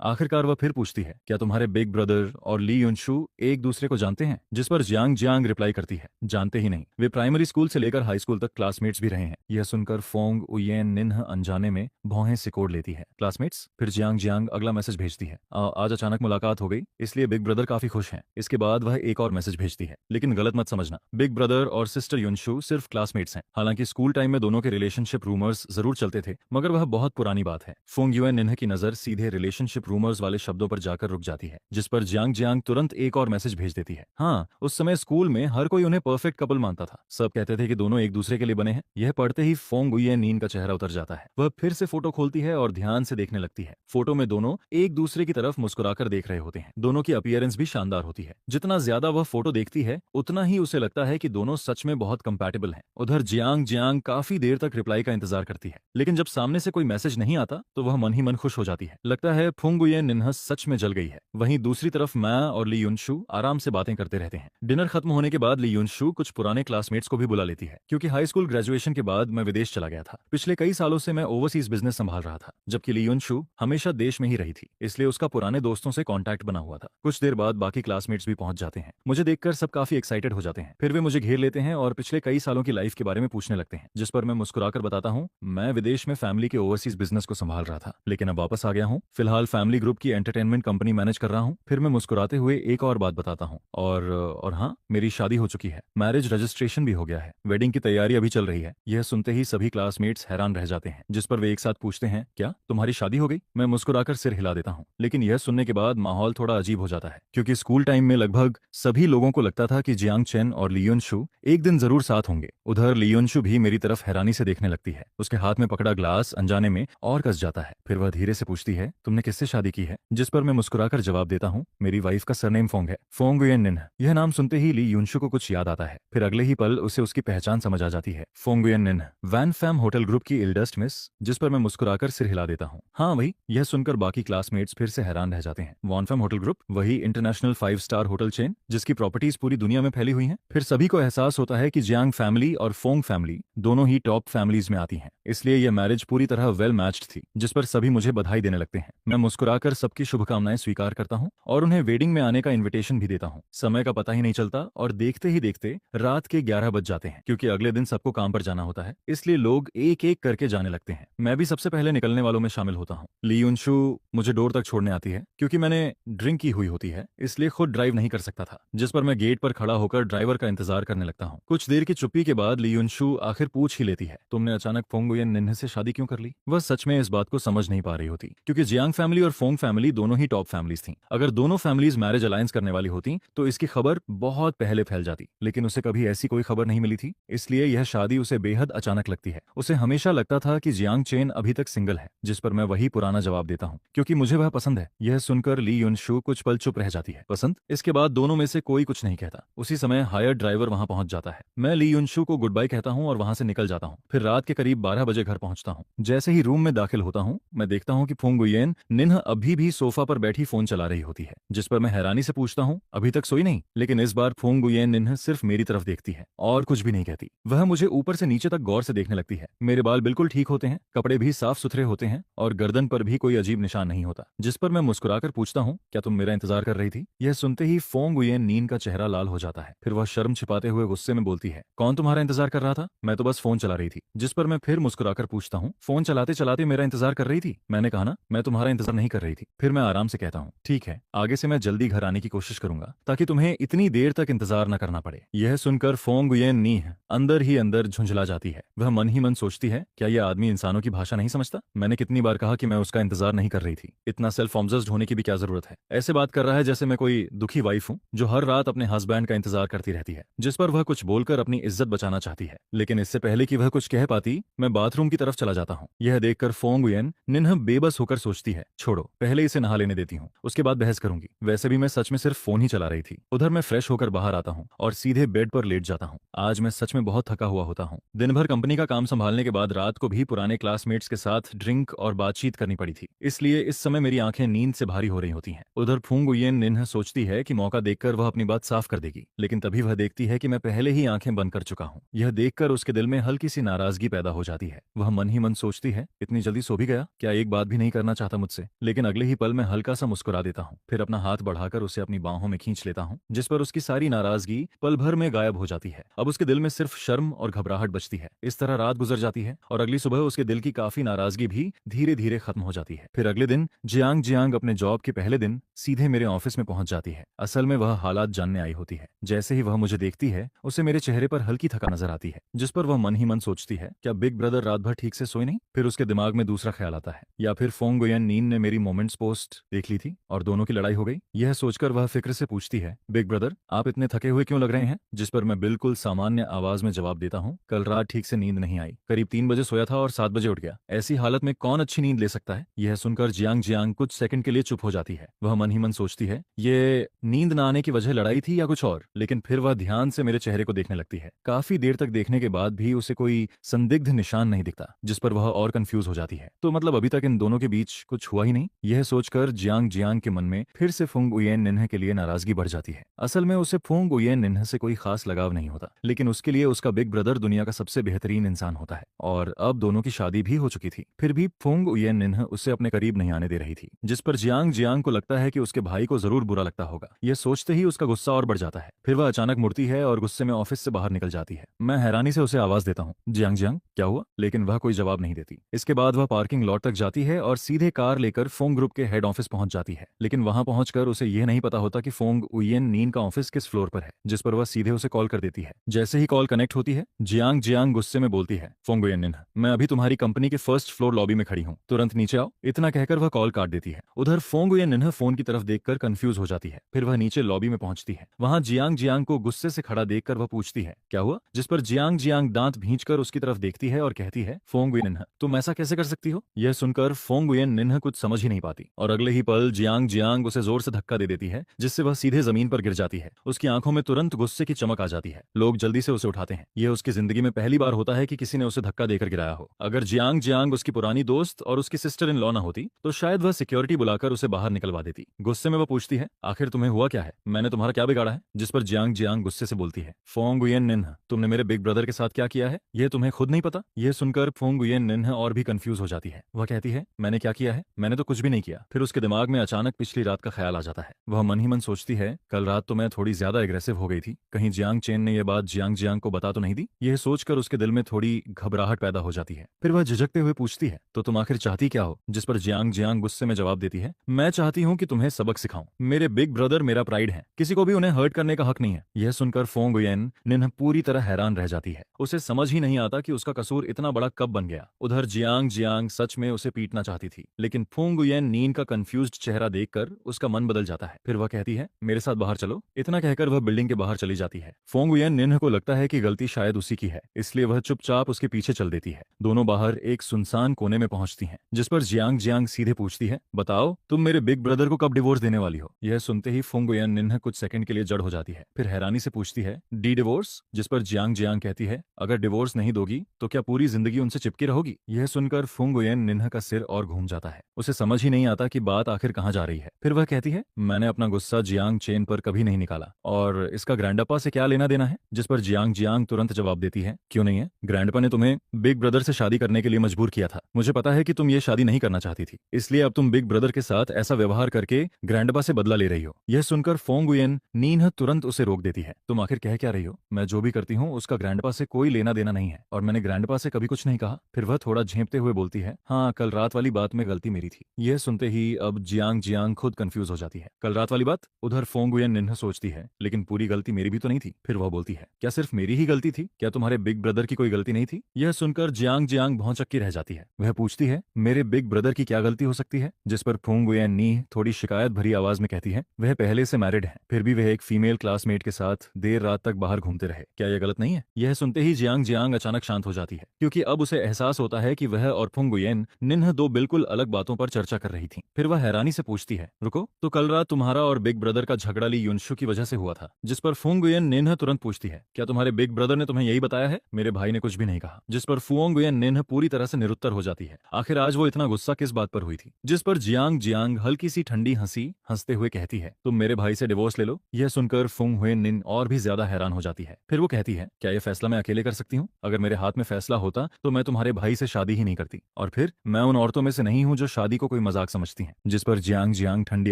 आखिरकार वह फिर पूछती है क्या तुम्हारे बिग ब्रदर और ली यूनशु एक दूसरे को जानते हैं? जिस पर जियांग जियांग रिप्लाई करती है, जानते ही नहीं, वे प्राइमरी स्कूल से लेकर हाई स्कूल तक क्लासमेट्स भी रहे हैं। यह सुनकर फोंग उयेन निन्ह अनजाने में भौहें सिकोड़ लेती है। क्लासमेट्स? फिर जियांग जियांग अगला मैसेज भेजती है, आज अचानक मुलाकात हो गई इसलिए बिग ब्रदर काफी खुश हैं। इसके बाद वह एक और मैसेज भेजती है, लेकिन गलत मत समझना, बिग ब्रदर और सिस्टर यूनशु सिर्फ क्लासमेट्स हैं। हालांकि स्कूल टाइम में दोनों के रिलेशनशिप रूमर्स जरूर चलते थे, मगर वह बहुत पुरानी बात है। फोंग युएन निन्ह की नजर सीधे रिलेशनशिप रूमर्स वाले शब्दों पर जाकर रुक जाती है, जिस पर जियांग जियांग तुरंत एक और मैसेज भेज देती है, हाँ। उस समय स्कूल में हर कोई उन्हें परफेक्ट कपल मानता था, सब कहते थे कि दोनों एक दूसरे के लिए बने हैं। यह पढ़ते ही फोंग गुयेन नीन का चेहरा उतर जाता है। वह फिर से फोटो खोलती है और ध्यान से देखने लगती है। फोटो में दोनों एक दूसरे की तरफ मुस्कुराकर देख रहे होते हैं। दोनों की अपीयरेंस भी शानदार होती है। जितना ज्यादा वह फोटो देखती है उतना ही उसे लगता है कि दोनों सच में बहुत कंपैटिबल हैं। उधर जियांग जियांग काफी देर तक रिप्लाई का इंतजार करती है, लेकिन जब सामने से कोई मैसेज नहीं आता तो वह मन ही मन खुश हो जाती है। लगता है फुंग गुयेन निन्हा सच में जल गई है। वहीं दूसरी तरफ मैं और ली यूनशु आराम से बातें करते रहते हैं। डिनर खत्म होने के बाद ली यूनशु कुछ पुराने क्लासमेट्स को भी बुला लेती है, क्योंकि हाई स्कूल ग्रेजुएशन के बाद मैं विदेश चला गया था। पिछले कई सालों से मैं ओवरसीज बिजनेस संभाल रहा था, जबकि ली यूनशु हमेशा देश में ही रही थी, इसलिए उसका पुराने दोस्तों से कांटेक्ट बना हुआ था। कुछ देर बाद बाकी क्लासमेट्स भी पहुंच जाते हैं। मुझे देखकर सब काफी एक्साइटेड हो जाते हैं। फिर वे मुझे घेर लेते हैं और पिछले कई सालों की लाइफ के बारे में पूछने लगते हैं, जिस पर मैं मुस्कुराकर बताता हूँ मैं विदेश में फैमिली के ओवरसीज बिजनेस को संभाल रहा था, लेकिन अब वापस आ गया हूँ। फिलहाल फैमिली ग्रुप की एंटरटेनमेंट कंपनी मैनेज कर रहा हूँ। फिर मैं मुस्कुराते हुए एक और बात बताता हूँ, और हाँ, मेरी शादी हो चुकी है, मैरिज रजिस्ट्रेशन भी हो गया है, वेडिंग की तैयारी अभी चल रही है। यह सुनते ही सभी क्लासमेट्स हैरान रह जाते हैं, जिस पर वे एक साथ पूछते हैं क्या तुम्हारी शादी हो गई? मैं मुस्कुराकर सिर हिला देता हूँ, लेकिन यह सुनने के बाद माहौल थोड़ा अजीब हो जाता है, क्योंकि स्कूल टाइम में लगभग सभी लोगों को लगता था कि जियांग चेन और ली यूनशु एक दिन जरूर साथ होंगे। उधर ली यूनशु भी मेरी तरफ हैरानी से देखने लगती है। उसके हाथ में पकड़ा ग्लास अनजाने में और कस जाता है। फिर वह धीरे से पूछती है तुमने किससे शादी की है? जिस पर मैं मुस्कुराकर जवाब देता हूँ मेरी वाइफ का सरनेम फोंग है, फोंग गुयेन निन्ह। यह नाम सुनते ही ली यूनशु को कुछ याद आता है। फिर अगले ही पल उसे उसकी पहचान समझ आ जाती है, Phuong Nguyen Ninh, Van Pham hotel group की इल्डेस्ट मिस। जिस पर मैं मुस्कुराकर सिर हिला देता हूँ, हाँ वही। यह सुनकर बाकी क्लासमेट्स फिर से हैरान रह जाते हैं। वॉन फैम होटल ग्रुप, वही इंटरनेशनल 5 स्टार होटल चेन जिसकी प्रॉपर्टीज पूरी दुनिया में फैली हुई हैं। फिर सभी को एहसास होता है कि जियांग फैमिली और फोंग फैमिली दोनों ही टॉप फैमिलीज में आती हैं, इसलिए यह मैरिज पूरी तरह वेल मैच्ड थी, जिस पर सभी मुझे बधाई देने लगते हैं। मैं मुस्कुराकर सबकी शुभकामनाएं स्वीकार करता हूँ और उन्हें वेडिंग में आने का इन्विटेशन भी देता हूँ। समय का पता ही नहीं चलता और देखते ही देखते रात के 11 बज जाते हैं, क्योंकि अगले दिन सबको काम पर जाना होता है, इसलिए लोग एक एक करके जाने लगते हैं। मैं भी सबसे पहले निकलने वालों में शामिल होता हूँ। ली यूनशु मुझे डोर तक छोड़ने आती है, क्योंकि मैंने ड्रिंक की हुई होती है, इसलिए खुद ड्राइव नहीं कर सकता था, जिस पर मैं गेट पर खड़ा होकर ड्राइवर का इंतजार करने लगता हूँ। कुछ देर की चुप्पी के बाद ली यूनशु आखिर पूछ ही लेती है, तुमने अचानक फोंग गुयेन निन्ह से शादी क्यों कर ली? वह सच में इस बात को समझ नहीं पा रही होती, क्योंकि जियांग फैमिली और फोंग फैमिली दोनों ही टॉप फैमिलीज थीं। अगर दोनों फैमिलीज मैरिज अलायंस करने वाली होती तो इसकी खबर बहुत पहले फैल जाती, लेकिन उसे कभी ऐसी कोई खबर नहीं मिली थी, इसलिए यह शादी उसे बेहद अचानक लगती है। उसे हमेशा लगता था कि जियांग चेन अभी तक सिंगल है, जिस पर मैं वही पुराना जवाब देता हूँ, क्योंकि मुझे वह पसंद है। यह सुनकर ली यूनशु कुछ पल चुप रह जाती है। पसंद? इसके बाद दोनों में से कोई कुछ नहीं कहता। उसी समय हायर ड्राइवर वहां पहुंच जाता है। मैं ली यूनशु को गुड बाय कहता हूं और वहां से निकल जाता हूं। फिर रात के करीब 12 बजे घर पहुंचता हूं। जैसे ही रूम में दाखिल होता हूं, मैं देखता हूं कि फोंग गुयेन निन्ह अभी भी सोफा पर बैठी फोन चला रही होती है, जिस पर मैं हैरानी से पूछता हूं अभी तक सोई नहीं? लेकिन इस बार फोंग गुयेन निन्ह सिर्फ मेरी तरफ देखती है और कुछ भी नहीं कहती। वह मुझे ऊपर से नीचे तक गौर से देखने लगती है। मेरे बाल बिल्कुल ठीक होते हैं, कपड़े भी साफ सुथरे होते हैं और गर्दन पर भी कोई अजीब निशान नहीं होता, जिस पर मैं मुस्कुराकर पूछता हूं क्या तुम मेरा इंतजार कर रही थी? यह सुनते ही फोंग गुयेन नीन का चेहरा लाल हो जाता है। फिर वह शर्म छिपाते चलाते हुए गुस्से में बोलती है, कौन तुम्हारा इंतजार कर रहा था? मैं तो बस फोन चला रही थी। जिस पर मैं फिर मुस्कुराकर पूछता हूँ, फोन चलाते चलाते मेरा इंतजार कर रही थी? मैंने कहा ना, मैं तुम्हारा इंतजार नहीं कर रही थी। फिर मैं आराम से कहता हूँ, ठीक है, आगे से मैं जल्दी घर आने की कोशिश करूंगा ताकि तुम्हें इतनी देर तक इंतजार न करना पड़े। यह सुनकर फोंग गुयेन नी अंदर ही अंदर झुंझला जाती है। वह मन ही मन सोचती है, क्या यह आदमी इंसानों की भाषा नहीं समझता? मैंने कितनी बार कहा कि मैं उसका इंतजार नहीं कर रही थी। इतना सेल्फ ऑब्सेस्ड होने की भी क्या जरूरत है? ऐसे बात कर रहा है जैसे मैं कोई दुखी वाइफ हूँ जो हर रात अपने हस्बैंड का इंतजार करती रहती है, जिस पर वह कुछ बोलकर अपनी इज्जत बचाना चाहती है। लेकिन इससे पहले कि वह कुछ कह पाती, मैं बाथरूम की तरफ चला जाता हूँ। यह देखकर फोंग गुयेन निन्ह बेबस होकर सोचती है, छोड़ो, पहले इसे नहा लेने देती हूँ, उसके बाद बहस करूंगी। वैसे भी मैं सच में सिर्फ फोन ही चला रही थी। उधर मैं फ्रेश होकर बाहर आता हूँ और सीधे बेड पर लेट जाता हूँ। आज मैं सच में बहुत थका हुआ होता हूँ। दिन भर कंपनी का काम संभालने के बाद रात को भी पुराने क्लासमेट्स के साथ ड्रिंक और बातचीत करनी पड़ी थी, इसलिए इस समय मेरी आंखें नींद से भारी हो रही होती हैं। उधर फूंग गुयेन निन्ह सोचती है कि मौका देखकर वह अपनी बात साफ कर देगी, लेकिन तभी वह देखती है कि मैं पहले ही आंखें बंद कर चुका हूँ। यह देखकर उसके दिल में हल्की सी नाराजगी पैदा हो जाती है। वह मन ही मन सोचती है, इतनी जल्दी सो भी गया? क्या एक बात भी नहीं करना चाहता मुझसे? लेकिन अगले ही पल मैं हल्का सा मुस्कुरा देता हूँ, फिर अपना हाथ बढ़ाकर उसे अपनी बाहों में खींच लेता हूँ, जिस पर उसकी सारी नाराजगी पल भर में गायब हो जाती है। अब उसके दिल में सिर्फ शर्म और घबराहट बचती है। इस तरह रात गुजर जाती है और अगली सुबह उसके दिल की काफी नाराजगी भी धीरे धीरे खत्म हो जाती है। फिर अगले दिन जियांग जियांग अपने जॉब के पहले दिन सीधे मेरे ऑफिस में पहुंच जाती है। असल में वह हालात जानने आई होती है। जैसे ही वह मुझे देखती है, उसे मेरे चेहरे पर हल्की थका नजर आती है, जिस पर वह मन ही मन सोचती है, क्या बिग ब्रदर रात भर ठीक से सोए नहीं? फिर उसके दिमाग में दूसरा ख्याल आता है, या फिर फोंग गुयेन नीन ने मेरी मोमेंट्स पोस्ट देख ली थी और दोनों की लड़ाई हो गई। यह सोचकर वह फिक्र से पूछती है, बिग ब्रदर आप इतने थके हुए क्यों लग रहे हैं? जिस पर मैं बिल्कुल सामान्य आवाज में जवाब देता हूँ, कल रात ठीक से नींद नहीं आई, करीब 3 बजे सोया था और 7 बजे उठ गया। ऐसी हालत में कौन अच्छी नींद ले सकता है? यह सुनकर जियांग जियांग कुछ सेकंड के लिए चुप हो जाती है। वह मन ही मन सोचती है, ये नींद न आने की वजह लड़ाई थी या कुछ और। लेकिन फिर वह ध्यान से मेरे चेहरे को देखने लगती है। काफी देर तक देखने के बाद भी उसे कोई संदिग्ध निशान नहीं दिखता, जिस पर वह और कंफ्यूज हो जाती है। तो मतलब अभी तक इन दोनों के बीच कुछ हुआ ही नहीं? यह सोचकर जियांग जियांग के मन में फिर से फुंग उयेन निन्ह के लिए नाराजगी बढ़ जाती है। असल में उसे फुंग उयेन निन्ह से कोई खास लगाव नहीं होता, लेकिन उसके लिए उसका बिग ब्रदर दुनिया का सबसे बेहतरीन इंसान होता है और अब दोनों की शादी भी हो चुकी थी। फिर भी फुंग उयेन निन्ह उसे अपने करीब नहीं आने दे रही थी, जिस पर जियांग जियांग को लगता है कि उसके भाई को जरूर बुरा लगता होगा। यह सोचते ही उसका गुस्सा और बढ़ जाता है। फिर वह अचानक मुड़ती है और गुस्से में ऑफिस से बाहर निकल जाती है। मैं हैरानी से उसे आवाज देता हूँ, जियांग जियांग क्या हुआ? लेकिन वह कोई जवाब नहीं देती। इसके बाद वह पार्किंग लॉट तक जाती है और सीधे कार लेकर फोंग ग्रुप के हेड ऑफिस पहुंच जाती है। लेकिन वहां पहुंचकर उसे यह नहीं पता होता कि फोंग उयेन नीन का ऑफिस किस फ्लोर पर है, जिस पर वह सीधे उसे कॉल कर देती है। जैसे ही कॉल कनेक्ट होती है, जियांग जियांग गुस्से में बोलती है, फोंग उयेन निन, मैं अभी तुम्हारी कंपनी के फर्स्ट फ्लोर लॉबी में खड़ी हूँ, तुरंत नीचे आओ। इतना कहकर वह कॉल काट देती है। उधर फोंग उयेन निन फोन की तरफ देखकर कंफ्यूज हो जाती है। फिर वह नीचे लॉबी में पहुंचती है। वहां जियांग जियांग को गुस्से से खड़ा देखकर वह पूछती है, क्या हुआ? जिस पर जियांग जियांग दांत भींचकर उसकी तरफ देखती है और कहती है, फोंग उयेन निन्ह, तुम ऐसा कैसे कर सकती हो? यह सुनकर फोंग उयेन निन्ह कुछ समझ ही नहीं पाती और अगले ही पल जियांग जियांग उसे जोर से धक्का दे देती है, जिससे वह सीधे जमीन पर गिर जाती है। उसकी आंखों में तुरंत गुस्से की चमक आ जाती है। लोग जल्दी से उसे उठाते हैं। यह उसकी जिंदगी में पहली बार होता है कि किसी ने उसे धक्का देकर गिराया हो। अगर जियांग जियांग उसकी पुरानी दोस्त और उसकी सिस्टर इन लॉ न होती तो शायद वह सिक्योरिटी बुलाकर उसे बाहर निकलवा देती। गुस्से में वह पूछती है, आखिर तुम्हें हुआ क्या है? मैंने तुम्हारा क्या बिगाड़ा है? जिस पर जियांग जियांग गुस्से से बोलती है, फोंग उयेन निन्ह, तुमने मेरे बिग ब्रदर के साथ क्या किया है यह तुम्हें खुद नहीं पता? यह सुनकर फोंग उयेन निन्ह और भी कंफ्यूज हो जाती है। वह कहती है, मैंने क्या किया है? मैंने तो कुछ भी नहीं किया। फिर उसके दिमाग में अचानक पिछली रात का ख्याल आ जाता है। वह मन ही मन सोचती है, कल रात तो मैं थोड़ी ज्यादा एग्रेसिव हो गई थी, कहीं जियांग चेन ने यह बात जियांग जियांग को बता तो नहीं दी? यह सोचकर उसके दिल में थोड़ी घबराहट पैदा हो जाती है। फिर वह झिझकते हुए पूछती है, तो तुम आखिर चाहती क्या हो? जिस पर जियांग जियांग गुस्से में जवाब देती है, मैं चाहती हूँ कि तुम्हें सबक सिखाऊं। मेरे बिग ब्रदर मेरा प्राइड है, किसी को भी उन्हें हर्ट करने का हक नहीं है। यह सुनकर फोंग उयेन निन्ह पूरी तरह हैरान रह जाती है। उसे समझ ही नहीं आता कि उसका कसूर इतना बड़ा कब बन गया। उधर जियांग जियांग सच में उसे पीटना चाहती थी, लेकिन फोंग उयेन नीन का कंफ्यूज्ड चेहरा देखकर उसका मन बदल जाता है। फिर वह कहती है, मेरे साथ बाहर चलो। इतना कहकर वह बिल्डिंग के बाहर चली जाती है। फोंग उयेन निन्ह को लगता है कि गलती शायद उसी की है, इसलिए वह चुपचाप उसके पीछे चल देती है। दोनों बाहर एक सुनसान कोने में पहुंचती हैं, जिस पर जियांग जियांग सीधे पूछती है, बताओ तुम मेरे बिग ब्रदर को कब डिवोर्स देने वाली हो? यह सुनते ही फोंग उयेन निन्ह कुछ सेकंड के लिए जड़ हो जाती है। फिर हैरानी से पूछती है, डी डिवोर्स? जिस पर जियांग जियांग कहती है, अगर डिवोर्स नहीं दोगी तो क्या पूरी जिंदगी उनसे चिपकी रहोगी? यह सुनकर फोंग उयेन निन्ह का सिर और घूम जाता है। उसे समझ ही नहीं आता कि बात आखिर कहां जा रही है। फिर वह कहती है, मैंने अपना गुस्सा जियांग चेन पर कभी नहीं निकाला और इसका ग्रैंडपा से क्या लेना देना है? जिस पर जियांग जियांग तुरंत जवाब देती है, क्यों नहीं है? ग्रैंडपा ने तुम्हें बिग ब्रदर से शादी करने के लिए मजबूर किया था। मुझे पता है कि तुम ये शादी नहीं करना चाहती थी, इसलिए अब तुम बिग ब्रदर के साथ ऐसा व्यवहार करके ग्रैंडपा से बदला ले रही हो। यह सुनकर फोंग उयेन निन्ह तुरंत उसे रोक देती है, तुम आखिर कह क्या रही हो? मैं जो भी करती हूँ उसका ग्रैंडपा से कोई लेना देना नहीं है और मैंने ग्रैंडपा से कभी कुछ नहीं कहा। फिर वह थोड़ा झेंपते हुए बोलती है, हाँ कल रात वाली बात में गलती मेरी थी। यह सुनते ही अब जियांग जियांग खुद कंफ्यूज हो जाती है। कल रात वाली बात? उधर फोंगुयन निन्ह सोचती है, लेकिन पूरी गलती मेरी भी तो नहीं थी। फिर वह बोलती है, क्या सिर्फ मेरी ही गलती थी? क्या तुम्हारे बिग ब्रदर की कोई गलती नहीं थी? यह सुनकर जियांग जियांग भौंचक्की रह जाती है। वह पूछती है, मेरे बिग ब्रदर की क्या गलती हो सकती है? जिस पर फोंगुयन नी थोड़ी शिकायत भरी आवाज में कहती है, वह पहले से मैरिड है, फिर भी वह एक फीमेल क्लासमेट के साथ देर रात तक बाहर घूमते रहे। क्या यह गलत नहीं है? यह सुनते ही जियांग जियांग अचानक शांत हो जाती है, क्योंकि अब उसे एहसास होता है कि वह और फुंगुयेन निन्ह दो बिल्कुल अलग बातों पर चर्चा कर रही थी। फिर वह हैरानी से पूछती है, रुको, तो कल रात तुम्हारा और बिग ब्रदर का झगड़ा ली युनशु की वजह से हुआ था? जिस पर फुंगुयेन निन्ह तुरंत पूछती है, क्या तुम्हारे बिग ब्रदर ने तुम्हें यही बताया है? मेरे भाई ने कुछ भी नहीं कहा। जिस पर फुंगुयेन निन्ह पूरी तरह से निरुत्तर हो जाती है। आखिर आज वो इतना गुस्सा किस बात पर हुई थी? जिस पर जियांग जियांग हल्की सी ठंडी हंसी हंसते हुए कहती है, तुम मेरे भाई से डिवोर्स ले लो। यह सुनकर फुंगुयेन निन और भी ज्यादा हैरान हो जाती है। फिर वो कहती है, क्या यह फैसला मैं अकेले कर सकती हूँ? अगर मेरे हाथ में फैसला होता तो मैं तुम्हारे भाई से शादी ही नहीं करती, और फिर मैं उन औरतों में से नहीं हूँ जो शादी को कोई मजाक समझती हैं। जिस पर जियांग जियांग ठंडी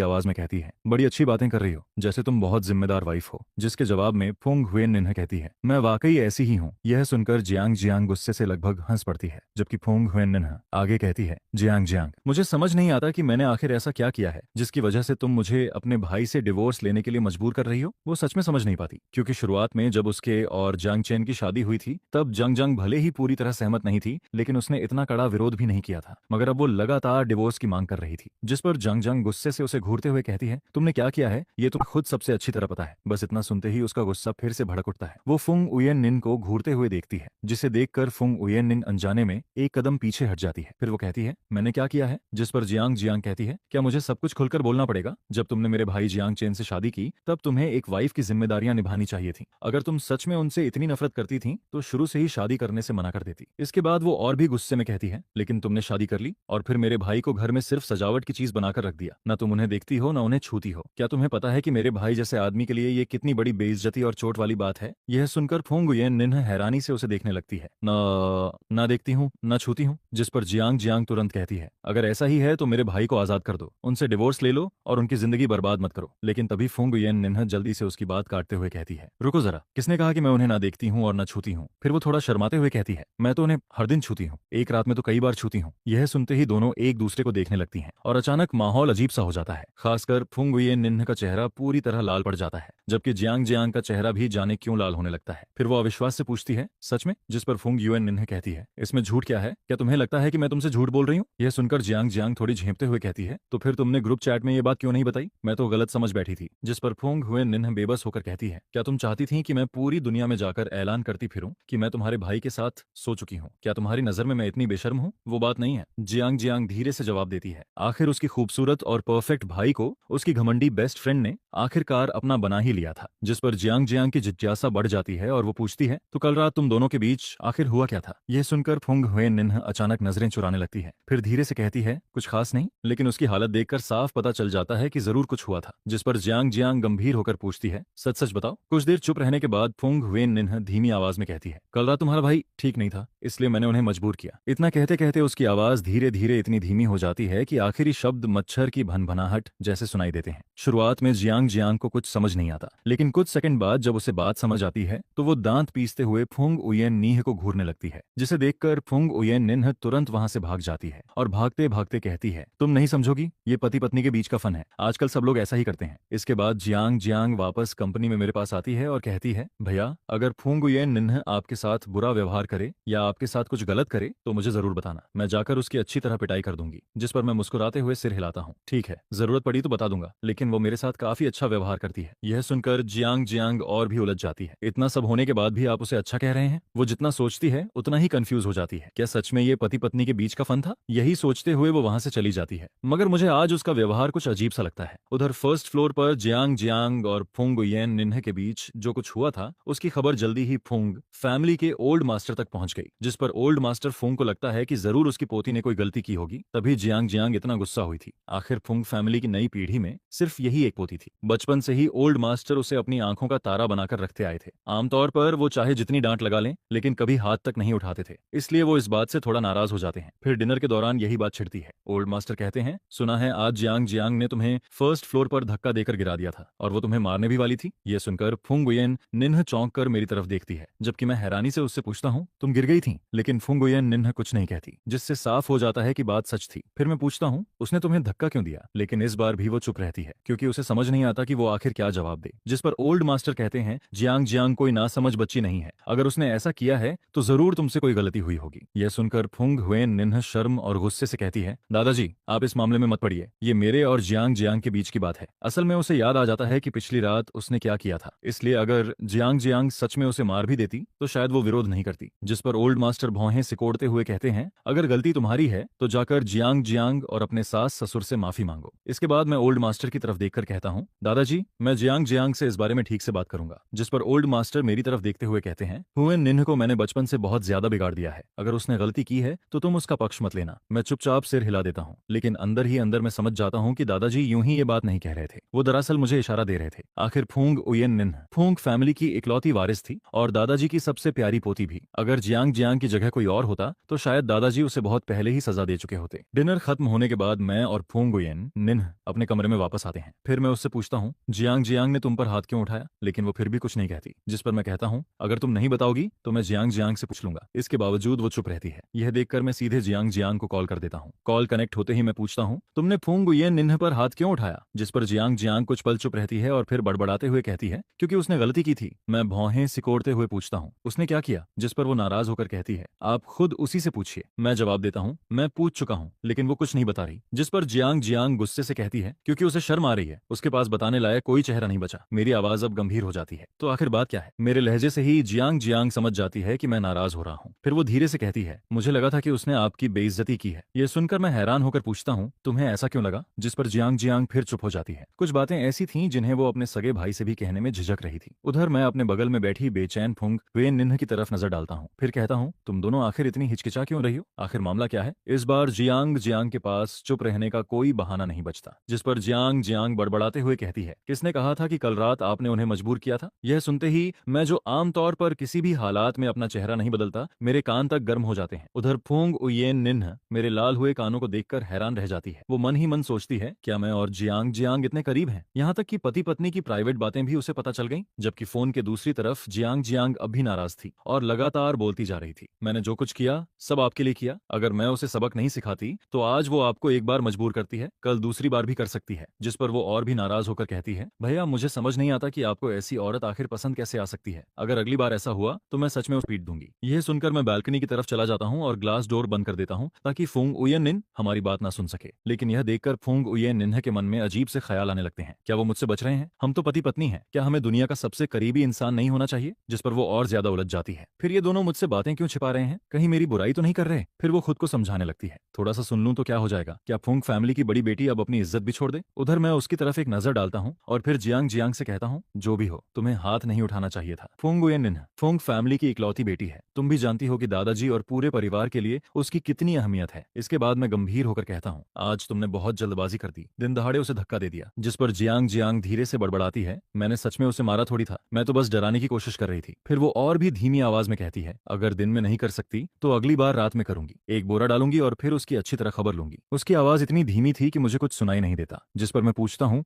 आवाज में कहती है, बड़ी अच्छी बातें कर रही हो, जैसे तुम बहुत जिम्मेदार वाइफ हो। जिसके जवाब में फुंगुयेन निन्ह कहती है, मैं वाकई ऐसी ही हूँ। यह सुनकर जियांग जियांग गुस्से से लगभग हंस पड़ती है, जबकि फुंगुयेन निन्ह आगे कहती है, जियांग जियांग, मुझे समझ नहीं आता कि मैंने आखिर ऐसा क्या किया है जिसकी वजह से तुम मुझे अपने भाई से डिवोर्स लेने के लिए मजबूर कर रही हो। वो सच में समझ नहीं पाती, क्योंकि शुरुआत में जब उसके और जंग चेन की शादी हुई थी तब जंग जंग भले ही पूरी तरह सहमत नहीं थी, लेकिन उसने इतना कड़ा विरोध भी नहीं किया था। मगर अब वो लगातार डिवोर्स की मांग कर रही थी। जिस पर जंग जंग गुस्से से उसे घूरते हुए कहती है, तुमने क्या किया है ये तुम्हें खुद सबसे अच्छी तरह पता है। बस इतना सुनते ही उसका गुस्सा फिर से भड़क उठता है। वो फुंगुयेन निन को घूरते हुए देखती है, जिसे देखकर फुंगुयेन निन अनजाने में एक कदम पीछे हट जाती है। फिर वो कहती है, मैंने क्या किया है? जिस पर जियांग जियांग कहती है, क्या मुझे सब कुछ खुलकर बोलना पड़ेगा? जब तुमने मेरे भाई जियांग चेन से शादी की तब तुम्हें एक वाइफ की जिम्मेदारियां निभानी चाहिए थी। अगर तुम सच में उनसे इतनी नफरत करती थी तो शुरू से ही शादी करने से मना कर देती। इसके बाद वो और भी गुस्से में कहती है, लेकिन तुमने शादी कर ली और फिर मेरे भाई को घर में सिर्फ सजावट की चीज बनाकर रख दिया। न तुम उन्हें देखती हो न उन्हें छूती हो। क्या तुम्हें पता है कि मेरे भाई जैसे आदमी के लिए ये कितनी बड़ी बेइज्जती और चोट वाली बात है? यह सुनकर फुंगुयेन निन्ह हैरानी से उसे देखने लगती है। न देखती हूँ न छूती हूँ। जिस पर जियांग जियांग तुरंत कहती है, अगर ऐसा ही है तो मेरे भाई को आजाद कर दो, उनसे डिवोर्स ले लो और उनकी जिंदगी बर्बाद मत करो। लेकिन तभी फुंगुयेन निन्ह जल्दी से उसकी बात काटते हुए कहती है, रुको जरा, किसने कहा कि मैं उन्हें ना देखती हूँ और न छूती हूँ? फिर वो थोड़ा शर्माते हुए कहती है, मैं तो उन्हें हर दिन छूती हूँ, एक रात में तो कई बार छूती हूँ। यह सुनते ही दोनों एक दूसरे को देखने लगती हैं और अचानक माहौल अजीब सा हो जाता है। खासकर फुंगुयेन निन्ह का चेहरा पूरी तरह लाल पड़ जाता है, जबकि जियांग जियांग का चेहरा भी जाने क्यों लाल होने लगता है। फिर वो अविश्वास से पूछती है, सच में? जिस पर फुंगुयेन निन्ह कहती है, इसमें झूठ क्या है? क्या तुम्हें लगता है कि मैं तुमसे झूठ बोल रही हूँ? यह सुनकर जियांग जियांग थोड़ी झेंपते हुए कहती है, तो फिर तुमने ग्रुप चैट में ये बात क्यों नहीं बताई? मैं तो गलत समझ बैठी थी। जिस पर फुंगुयेन निन्ह बेबस होकर कहती है, क्या तुम चाहती थी कि मैं पूरी दुनिया में जाकर ऐलान करती फिरूं कि मैं तुम्हारे भाई के साथ सो चुकी हूँ? क्या तुम्हारी नजर में मैं इतनी बेशर्म हूँ? वो बात नहीं है, जियांग जियांग धीरे से जवाब देती है। आखिर उसकी खूबसूरत और परफेक्ट भाई को उसकी घमंडी बेस्ट फ्रेंड ने आखिरकार अपना बना ही लिया था। जिस पर जियांग जियांग की जिज्ञासा बढ़ जाती है और वो पूछती है, तो कल रात तुम दोनों के बीच आखिर हुआ क्या था? यह सुनकर फुंगुयेन निन्ह अचानक नजरें चुराने लगती है। फिर धीरे से कहती है, कुछ खास नहीं, लेकिन उसकी हालत देखकर साफ पता चल जाता है कि जरूर कुछ हुआ था। जिस पर जियांग जियांग गंभीर होकर पूछती है, सच सच बताओ। कुछ देर चुप रहने के बाद फुंगुयेन निन्ह धीमी आवाज में कहती है, कल रात तुम्हारा भाई ठीक नहीं था, इसलिए मैंने उन्हें मजबूर किया। इतना कहते कहते उसकी आवाज धीरे धीरे इतनी धीमी हो जाती है कि आखिरी शब्द मच्छर की भनभनाहट जैसे सुनाई देते हैं। शुरुआत में जियांग जियांग को कुछ समझ नहीं आता, लेकिन कुछ सेकंड बाद जब उसे बात समझ आती है तो वो दांत पीसते हुए फुंगुयेन निन्ह को घूरने लगती है, जिसे देखकर फुंगुयेन निन्ह तुरंत वहां से भाग जाती है और भागते भागते कहती है, तुम नहीं समझोगी, ये पति पत्नी के बीच का फन है, आजकल सब लोग ऐसा ही करते हैं। इसके बाद जियांग जियांग वापस कंपनी में मेरे पास आती है और कहती है, भैया अगर फुंगुयेन निन्ह आपके साथ बुरा व्यवहार करे या आपके साथ कुछ गलत करे तो मुझे जरूर बताना, मैं जाकर उसकी अच्छी तरह पिटाई कर दूंगी। जिस पर मैं मुस्कुराते हुए सिर हिलाता हूँ, ठीक है, जरूरत पड़ी तो बता दूंगा, लेकिन वो मेरे साथ काफी अच्छा व्यवहार करती है। यह सुनकर जियांग जियांग और भी उलझ जाती है। इतना सब होने के बाद भी आप उसे अच्छा कह रहे हैं? वो जितना सोचती है उतना ही कंफ्यूज हो जाती है। क्या सच में ये पति पत्नी के बीच का फन था? यही सोचते हुए वो वहां से चली जाती है। मगर मुझे आज उसका व्यवहार कुछ अजीब सा लगता है। उधर फर्स्ट फ्लोर पर जियांग जियांग और फुंगुयेन निन्ह के बीच जो कुछ हुआ था उसकी खबर जल्दी ही फुंग फैमिली के ओल्ड मास्टर तक पहुंच गई। जिस पर ओल्ड मास्टर फुंग को लगता है कि जरूर उसकी पोती ने कोई गलती की होगी, तभी जियांग जियांग इतना गुस्सा हुई थी। आखिर फुंग फैमिली की नई पीढ़ी में सिर्फ यही एक पोती थी। बचपन से ही ओल्ड मास्टर उसे अपनी आंखों का तारा बनाकर रखते आए थे। आमतौर पर वो चाहे जितनी डांट लगा लें लेकिन कभी हाथ तक नहीं उठाते थे, इसलिए वो इस बात से थोड़ा नाराज हो जाते हैं। फिर डिनर के दौरान यही बात छिड़ती है। ओल्ड मास्टर कहते हैं, सुना है आज जियांग जियांग ने तुम्हें फर्स्ट फ्लोर पर धक्का देकर गिरा दिया था और वो तुम्हें मारने भी वाली थी। ये सुनकर फुंग गुयेन निन्ह चौंक कर मेरी तरफ देखती है, जबकि मैं हैरानी से उससे पूछता हूँ, तुम गिर गई थी? लेकिन फुंग गुयेन निन्ह कुछ नहीं कहती, जिससे साफ हो जाता है कि बात सच थी। फिर मैं पूछता हूँ, उसने तुम्हें धक्का क्यों दिया? लेकिन इस बार भी वो चुप रहती है, क्योंकि उसे समझ नहीं आता कि वो आखिर क्या जवाब दे। जिस पर ओल्ड मास्टर कहते हैं, जियांग जियांग कोई नासमझ बच्ची नहीं है, अगर उसने ऐसा किया है तो जरूर तुमसे कोई गलती हुई होगी। यह सुनकर फुंग हुएन निन्ह शर्म और गुस्से से कहती है, दादाजी आप इस मामले में मत पड़िए, ये मेरे और जियांग जियांग के बीच की बात है। असल में उसे याद आ जाता है कि पिछली रात उसने क्या किया था, इसलिए अगर जियांग जियांग सच में उसे मार भी देती तो शायद वो विरोध नहीं करती। जिस पर ओल्ड मास्टर भौहें सिकोड़ते हुए कहते हैं, अगर गलती तुम्हारी है तो जाकर जियांग जियांग और अपने सास ससुर से माफी मांगो। इसके बाद मैं ओल्ड मास्टर की तरफ देखकर कहता हूँ, दादाजी मैं जियांग जियांग से इस बारे में ठीक से बात करूंगा। जिस पर ओल्ड मास्टर मेरी तरफ देखते हुए कहते हैं, हुएन निन्ह को मैंने बचपन से बहुत ज्यादा बिगाड़ दिया है, अगर उसने गलती की है तो तुम उसका पक्ष मत लेना। मैं चुपचाप सिर हिला देता हूँ, लेकिन अंदर ही अंदर मैं समझ जाता हूँ कि दादाजी यूं ही ये बात नहीं कह रहे थे, वो दरअसल मुझे इशारा दे रहे थे। आखिर फुंग उयेन निन्ह फुंग फैमिली की इकलौती वारिस थी और दादाजी की सबसे प्यारी पोती भी। अगर जियांग जियांग की जगह कोई और होता तो शायद दादाजी उसे बहुत पहले ही सजा दे चुके होते। डिनर खत्म होने के बाद मैं और फुंग उयेन निन्ह अपने कमरे में वापस आते हैं। फिर मैं उससे पूछता हूँ, जियांग जियांग ने तुम पर हाथ क्यों उठाया? लेकिन वो फिर भी कुछ नहीं कहती। जिस पर मैं कहता हूँ, अगर तुम नहीं बताओगी तो मैं जियांग जियांग से पूछ लूंगा। इसके बावजूद वो चुप रहती है। यह देखकर मैं सीधे जियांग जियांग को कॉल कर देता हूँ। कॉल कनेक्ट होते ही मैं पूछता हूँ, तुमने फुंग उयेन निन्ह पर हाथ क्यों उठाया? जिस पर जियांग जियांग कुछ पल चुप रहती है और फिर बड़बड़ाते हुए कहती है, क्योंकि उसने गलती की थी। मैं भौहें सिकोड़ते हुए पूछता हूँ, उसने क्या किया? जिस पर वो नाराज होकर कहती है, आप खुद उसी से पूछिए। मैं जवाब देता हूँ, मैं पूछ चुका हूँ, लेकिन वो कुछ नहीं बता रही। जिस पर जियांग जियांग गुस्से से कहती है, क्योंकि उसे शर्म आ रही है, उसके पास बताने लायक कोई चेहरा नहीं बचा। मेरी आवाज अब गंभीर हो जाती है, तो आखिर बात क्या है? मेरे लहजे से ही जियांग जियांग समझ जाती है कि मैं नाराज हो रहा हूँ। फिर वो धीरे से कहती है, मुझे लगा था कि उसने आपकी बेइज्जती की है। यह सुनकर मैं हैरान होकर पूछता हूँ, तुम्हें ऐसा क्यों लगा? जिस पर जियांग जियांग फिर चुप हो जाती है। कुछ बातें ऐसी थीं जिन्हें वो अपने सगे भाई से भी कहने में झिझक रही थी। उधर मैं अपने बगल में बैठी बेचैन फुंग हुएन निन्ह की तरफ नजर डालता हूँ। फिर कहता हूँ, तुम दोनों आखिर इतनी हिचकिचा क्यों रही हो? आखिर मामला क्या है? इस बार जियांग जियांग के पास चुप रहने का कोई बहाना नहीं बचता। जिस पर जियांग जियांग बड़बड़ाते हुए कहती है, किसने कहा था कि कल रात आपने उन्हें मजबूर किया था? यह सुनते ही मैं, जो आमतौर पर किसी भी हालात में अपना चेहरा नहीं बदलता, मेरे कान तक गर्म हो जाते हैं। उधर फुंग उयेन निन्ह मेरे लाल हुए कानों को देखकर हैरान रह जाती है। वो मन ही मन सोचती है, क्या मैं और जियांग जियांग इतने करीब हैं? यहाँ तक कि पति पत्नी की प्राइवेट बातें भी उसे पता चल गईं। जबकि फोन के दूसरी तरफ जियांग जियांग अब भी नाराज थी और लगातार बोलती जा रही थी, मैंने जो कुछ किया सब आपके लिए किया। अगर मैं उसे सबक नहीं सिखाती तो आज वो आपको एक बार मजबूर करती है, कल दूसरी बार भी कर सकती है। जिस पर वो और भी नाराज होकर कहती है, भैया मुझे समझ नहीं आता कि आपको ऐसी औरत आखिर पसंद कैसे आ सकती है। अगर अगली बार ऐसा हुआ तो मैं सच में उसे पीट दूंगी। यह सुनकर मैं बालकनी की तरफ चला जाता हूँ और ग्लास डोर बंद कर देता हूँ ताकि फुंग उयेन निन्ह हमारी बात ना सुन सके। लेकिन यह देखकर फुंग उयेन निन्ह के मन में अजीब से ख्याल आने लगते हैं, क्या वो मुझसे बच रहे हैं? हम तो पति पत्नी हैं, क्या हमें दुनिया का सबसे करीबी इंसान नहीं होना चाहिए? जिस पर वो और ज्यादा उलझ जाती है, फिर ये दोनों मुझसे बातें क्यों छिपा रहे हैं? कहीं मेरी बुराई तो नहीं कर रहे? फिर वो खुद को समझाने लगती है, थोड़ा सा सुन लूं तो क्या हो जाएगा? क्या फुंग फैमिली की बड़ी बेटी अब अपनी इज्जत भी छोड़ दे? उधर मैं उसकी तरफ एक नजर डालता हूँ और फिर जियांग जियांग से कहता हूँ, जो भी हो तुम्हें हाथ नहीं उठाना चाहिए था। फुंग उयेन निन्ह फुंग फैमिली की इकलौती बेटी है, तुम भी जानती हो कि दादाजी और पूरे परिवार के लिए उसकी कितनी अहमियत है। इसके बाद मैं गंभीर होकर कहता हूँ, आज तुमने बहुत जल्दबाजी कर दी, दिन दहाड़े उसे धक्का दे दिया। जिस पर जियांग जियांग धीरे से बड़बड़ाती है, मैंने सच में उसे मारा थोड़ी था, मैं तो बस डराने की कोशिश कर रही थी। फिर वो और भी धीमी आवाज में कहती है, अगर दिन में नहीं कर सकती तो अगली बार रात में करूंगी, एक बोरा डालूंगी और फिर उसकी अच्छी तरह खबर लूंगी। उसकी आवाज इतनी धीमी थी कि मुझे कुछ सुनाई नहीं देता। जिस पर मैं पूछता हूँ,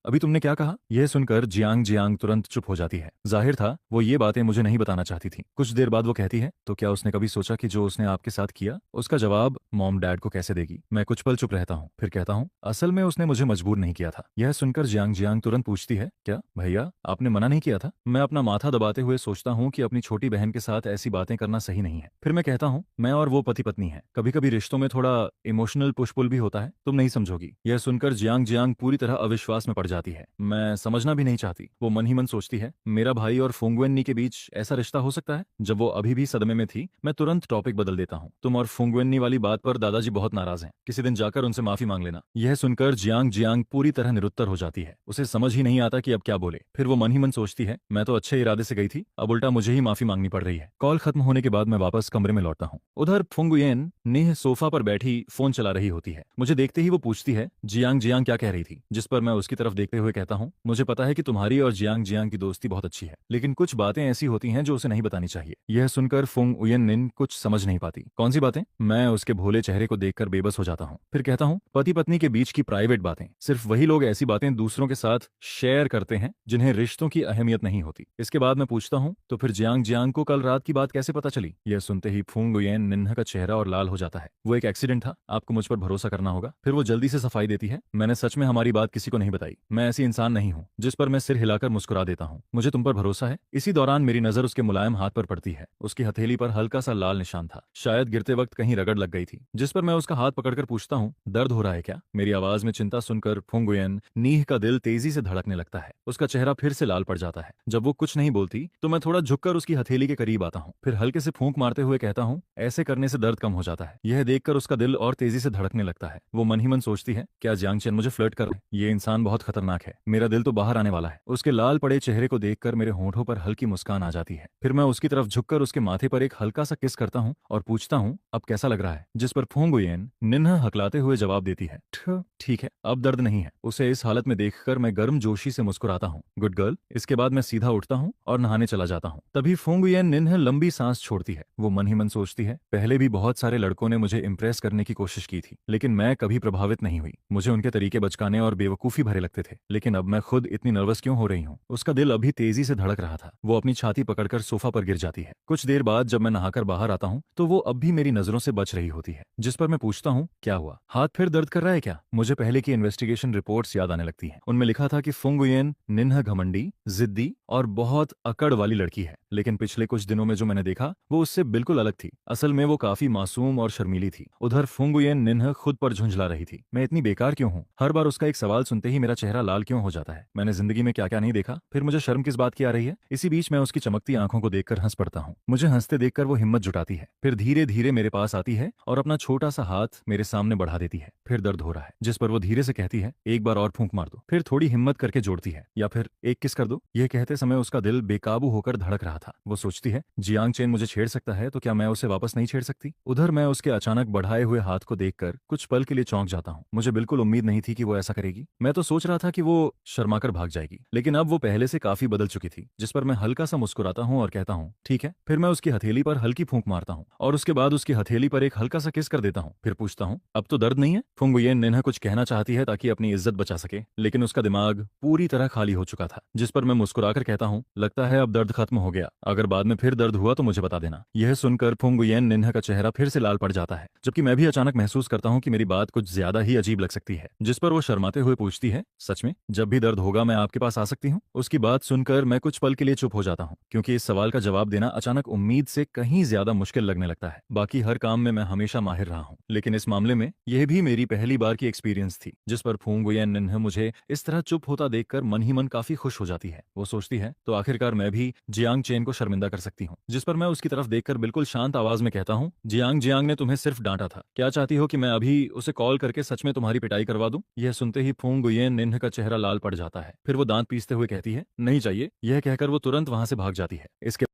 अभी तुमने क्या कहा? यह सुनकर जियांग जियांग तुरंत चुप हो जाती है। जाहिर था वो ये बातें मुझे नहीं बताना चाहती थी। कुछ देर बाद वो कहती है, तो क्या उसने कभी सोचा कि जो उसने आपके साथ किया उसका जवाब मॉम डैड को कैसे देगी? मैं कुछ पल चुप रहता हूँ, फिर कहता हूँ, असल में उसने मुझे मजबूर नहीं किया था। यह सुनकर जियांग जियांग तुरंत पूछती है, क्या भैया आपने मना नहीं किया था? मैं अपना माथा दबाते हुए सोचता हूँ कि अपनी छोटी बहन के साथ ऐसी बातें करना सही नहीं है। फिर मैं कहता हूँ, मैं और वो पति पत्नी हैं, कभी कभी रिश्तों में थोड़ा इमोशनल पुश पुल भी होता है, तुम नहीं समझोगी। यह सुनकर जियांग जियांग पूरी तरह अविश्वास में पड़ जाती है। मैं समझना भी नहीं चाहती। वो मन ही मन सोचती है, मेरा भाई और फुंगवेन्नी के बीच ऐसा रिश्ता हो सकता है? जब वो अभी भी सदमे में थी, मैं तुरंत टॉपिक बदल देता हूँ, तुम और फुंगवेन्नी वाली बात पर दादाजी बहुत नाराज हैं, किसी दिन जाकर उनसे माफी मांग लेना। यह सुनकर जियांग जियांग पूरी तरह निरुत्तर हो जाती है, उसे समझ ही नहीं आता कि अब क्या बोले। फिर वो मन ही मन सोचती है, मैं तो अच्छे इरादे से गई थी, अब उल्टा मुझे ही माफी मांगनी पड़ रही है। कॉल खत्म होने के बाद मैं वापस कमरे में लौटता हूँ। उधर फुंग उयेन निन्ह सोफा पर बैठी फोन चला रही होती है। मुझे देखते ही वो पूछती है, जियांग जियांग क्या कह रही थी? जिस पर मैं उसकी तरफ देखते हुए कहता हूँ, मुझे पता है कि तुम्हारी और जियांग जियांग की दोस्ती बहुत अच्छी है, लेकिन कुछ बातें ऐसी होती हैं जो उसे नहीं बतानी चाहिए। यह सुनकर फुंग उयेन निन कुछ समझ नहीं पाती। कौन सी बातें? मैं उसके भोले चेहरे को देखकर बेबस हो जाता हूँ। फिर कहता हूँ, पति पत्नी के बीच की प्राइवेट बातें, सिर्फ वही लोग ऐसी बातें दूसरों के साथ शेयर करते हैं जिन्हें रिश्तों की अहमियत नहीं होती। इसके बाद मैं पूछता हूँ, तो फिर जियांग जियांग को कल रात की बात कैसे पता चली? यह सुनते ही फूंग गुयेन निन्हा का चेहरा और लाल हो जाता है। वो एक एक्सीडेंट था, आपको मुझ पर भरोसा करना होगा। फिर वो जल्दी से सफाई देती है, मैंने सच में हमारी बात किसी को नहीं बताई। मैं ऐसी इंसान नहीं हूँ जिस पर मैं सिर हिलाकर मुस्कुरा देता हूँ। मुझे तुम पर भरोसा है। इसी दौरान मेरी नजर उसके मुलायम हाथ पर पड़ती है। उसकी हथेली पर हल्का सा लाल निशान था, शायद गिरते वक्त कहीं रगड़ लग गई थी। जिस पर मैं उसका हाथ पकड़कर पूछता हूँ, दर्द हो रहा है क्या? मेरी आवाज में चिंता सुनकर फूंग गुयेन नीह का दिल तेजी से धड़कने लगता है। उसका चेहरा फिर से लाल पड़ जाता है। जब वो कुछ नहीं बोलती तो मैं थोड़ा झुककर उसकी हथेली के करीब आता हूँ, फिर हल्के से फूंक मारते हुए कहता हूँ, ऐसे करने से दर्द कम हो जाता है। यह देखकर उसका दिल और तेजी से धड़कने लगता है। वो मन ही मन सोचती है, क्या जियांग चेन मुझे फ्लर्ट कर रहे हैं? ये इंसान बहुत खतरनाक है, मेरा दिल तो बाहर आने वाला है। उसके लाल पड़े चेहरे को देखकर मेरे होंठों पर हल्की मुस्कान आ जाती है। फिर मैं उसकी तरफ झुककर उसके माथे पर एक हल्का सा किस करता हूँ और पूछता हूँ, अब कैसा लग रहा है? जिस पर फूंग गुयेन निन्हा हकलाते हुए जवाब देती है, ठीक है, अब दर्द नहीं है। उसे इस हालत में देखकर मैं गर्म जोशी से मुस्कुराता हूँ, गुड गर्ल। इसके बाद मैं सीधा उठता हूँ और नहाने चला जाता हूँ। तभी फूंग गुयेन निन्हा लंबी सांस छोड़ती है। वो मन ही मन सोचती है, पहले भी बहुत सारे लड़कों ने मुझे इंप्रेस करने की कोशिश की थी, लेकिन मैं कभी प्रभावित नहीं हुई। मुझे उनके तरीके बचकाने और बेवकूफी भरे लगते थे, लेकिन अब मैं खुद इतनी नर्वस क्यों हो रही हूँ? उसका दिल अभी तेजी से धड़क रहा था। वो अपनी छाती पकड़कर सोफा पर गिर जाती है। कुछ देर बाद जब मैं नहाकर बाहर आता हूँ तो वो अब भी मेरी नजरों से बच रही होती है। जिस पर मैं पूछता हूँ, क्या हुआ? हाथ फिर दर्द कर रहा है क्या? मुझे पहले की इन्वेस्टिगेशन रिपोर्ट्स याद आने लगती हैं। उनमें लिखा था कि फूंग गुयेन निन्हा घमंडी, जिद्दी और बहुत अकड़ वाली लड़की है, लेकिन पिछले कुछ दिनों में जो मैंने देखा वो उससे बिल्कुल अलग थी। असल में वो काफी मासूम और शर्मीली थी। उधर फूंग गुयेन निन्हा खुद पर झुंझला रही थी, मैं इतनी बेकार क्यों हूँ? हर बार उसका एक सवाल सुनते ही मेरा चेहरा लाल क्यों हो जाता है? मैंने जिंदगी में क्या क्या नहीं देखा, फिर मुझे शर्म किस बात की आ रही है? इसी बीच मैं उसकी चमकती आंखों को देखकर हंस पड़ता हूँ। मुझे हंसते देखकर वो हिम्मत जुटाती है, फिर धीरे धीरे मेरे पास आती है और अपना छोटा सा हाथ मेरे सामने बढ़ा देती है। फिर दर्द हो रहा है? जिस पर वो धीरे से कहती है, एक बार और फूंक मार दो। फिर थोड़ी हिम्मत करके जोड़ती है, या फिर एक किस कर दो। यह कहते समय उसका दिल बेकाबू होकर धड़क रहा था। वो सोचती है, जियांग चेन मुझे छेड़ सकता है तो क्या मैं उसे वापस नहीं छेड़ सकती? उधर मैं उसके अचानक बढ़ाए हुए हाथ को देखकर कुछ पल के लिए चौंक जाता हूँ। मुझे बिल्कुल उम्मीद नहीं थी कि वो ऐसा करेगी। मैं तो सोच रहा था कि वो शर्माकर भाग जाएगी, लेकिन अब वो पहले से काफी बदल चुकी थी। जिस पर मैं हल्का सा मुस्कुराता हूँ और कहता हूँ, ठीक है। फिर मैं उसकी हथेली पर हल्की फूंक मारता हूँ और उसके बाद उसकी हथेली पर एक हल्का सा किस कर देता हूँ। फिर पूछता हूँ, अब तो दर्द नहीं है? फूंग गुयेन निन्हा कुछ कहना चाहती है ताकि अपनी इज्जत बचा सके, लेकिन उसका दिमाग पूरी तरह खाली हो चुका था। जिस पर मैं मुस्कुराकर कहता हूँ, लगता है अब दर्द खत्म हो गया, अगर बाद में फिर दर्द हुआ तो मुझे बता देना। यह सुनकर फूंग गुयेन निन्हा का चेहरा फिर से लाल पड़ जाता है, जबकि मैं भी अचानक महसूस करता हूँ कि मेरी बात कुछ ज्यादा ही अजीब लग सकती है। जिस पर वो शर्माते हुए पूछती है, सच में? जब भी दर्द होगा मैं आपके पास आ सकती हूँ? उसकी बात सुनकर मैं कुछ पल के लिए चुप हो जाता हूँ, क्योंकि इस सवाल का जवाब देना अचानक उम्मीद से कहीं ज्यादा मुश्किल लगने लगता है। बाकी हर काम में मैं हमेशा माहिर रहा हूँ, लेकिन इस मामले में यह भी मेरी पहली बार की एक्सपीरियंस थी। जिस पर फूंग गुयेन निन्हा मुझे इस तरह चुप होता देखकर मन ही मन काफी खुश हो जाती है। वो सोचती है, तो आखिरकार मैं भी जियांग चेन को शर्मिंदा कर सकती हूँ। जिस पर मैं उसकी तरफ देखकर बिल्कुल शांत आवाज में कहता हूँ, जियांग जियांग ने तुम्हें सिर्फ डांटा था, क्या चाहती हो कि मैं अभी उसे कॉल करके सच में तुम्हारी पिटाई करवा दूं? यह सुनते ही फूंग गुयेन निन्हा का चेहरा लाल पड़ जाता है। फिर वो दांत पीसते हुए कहती है, नहीं चाहिए। यह कहकर वो तुरंत वहां से भाग जाती है। इसके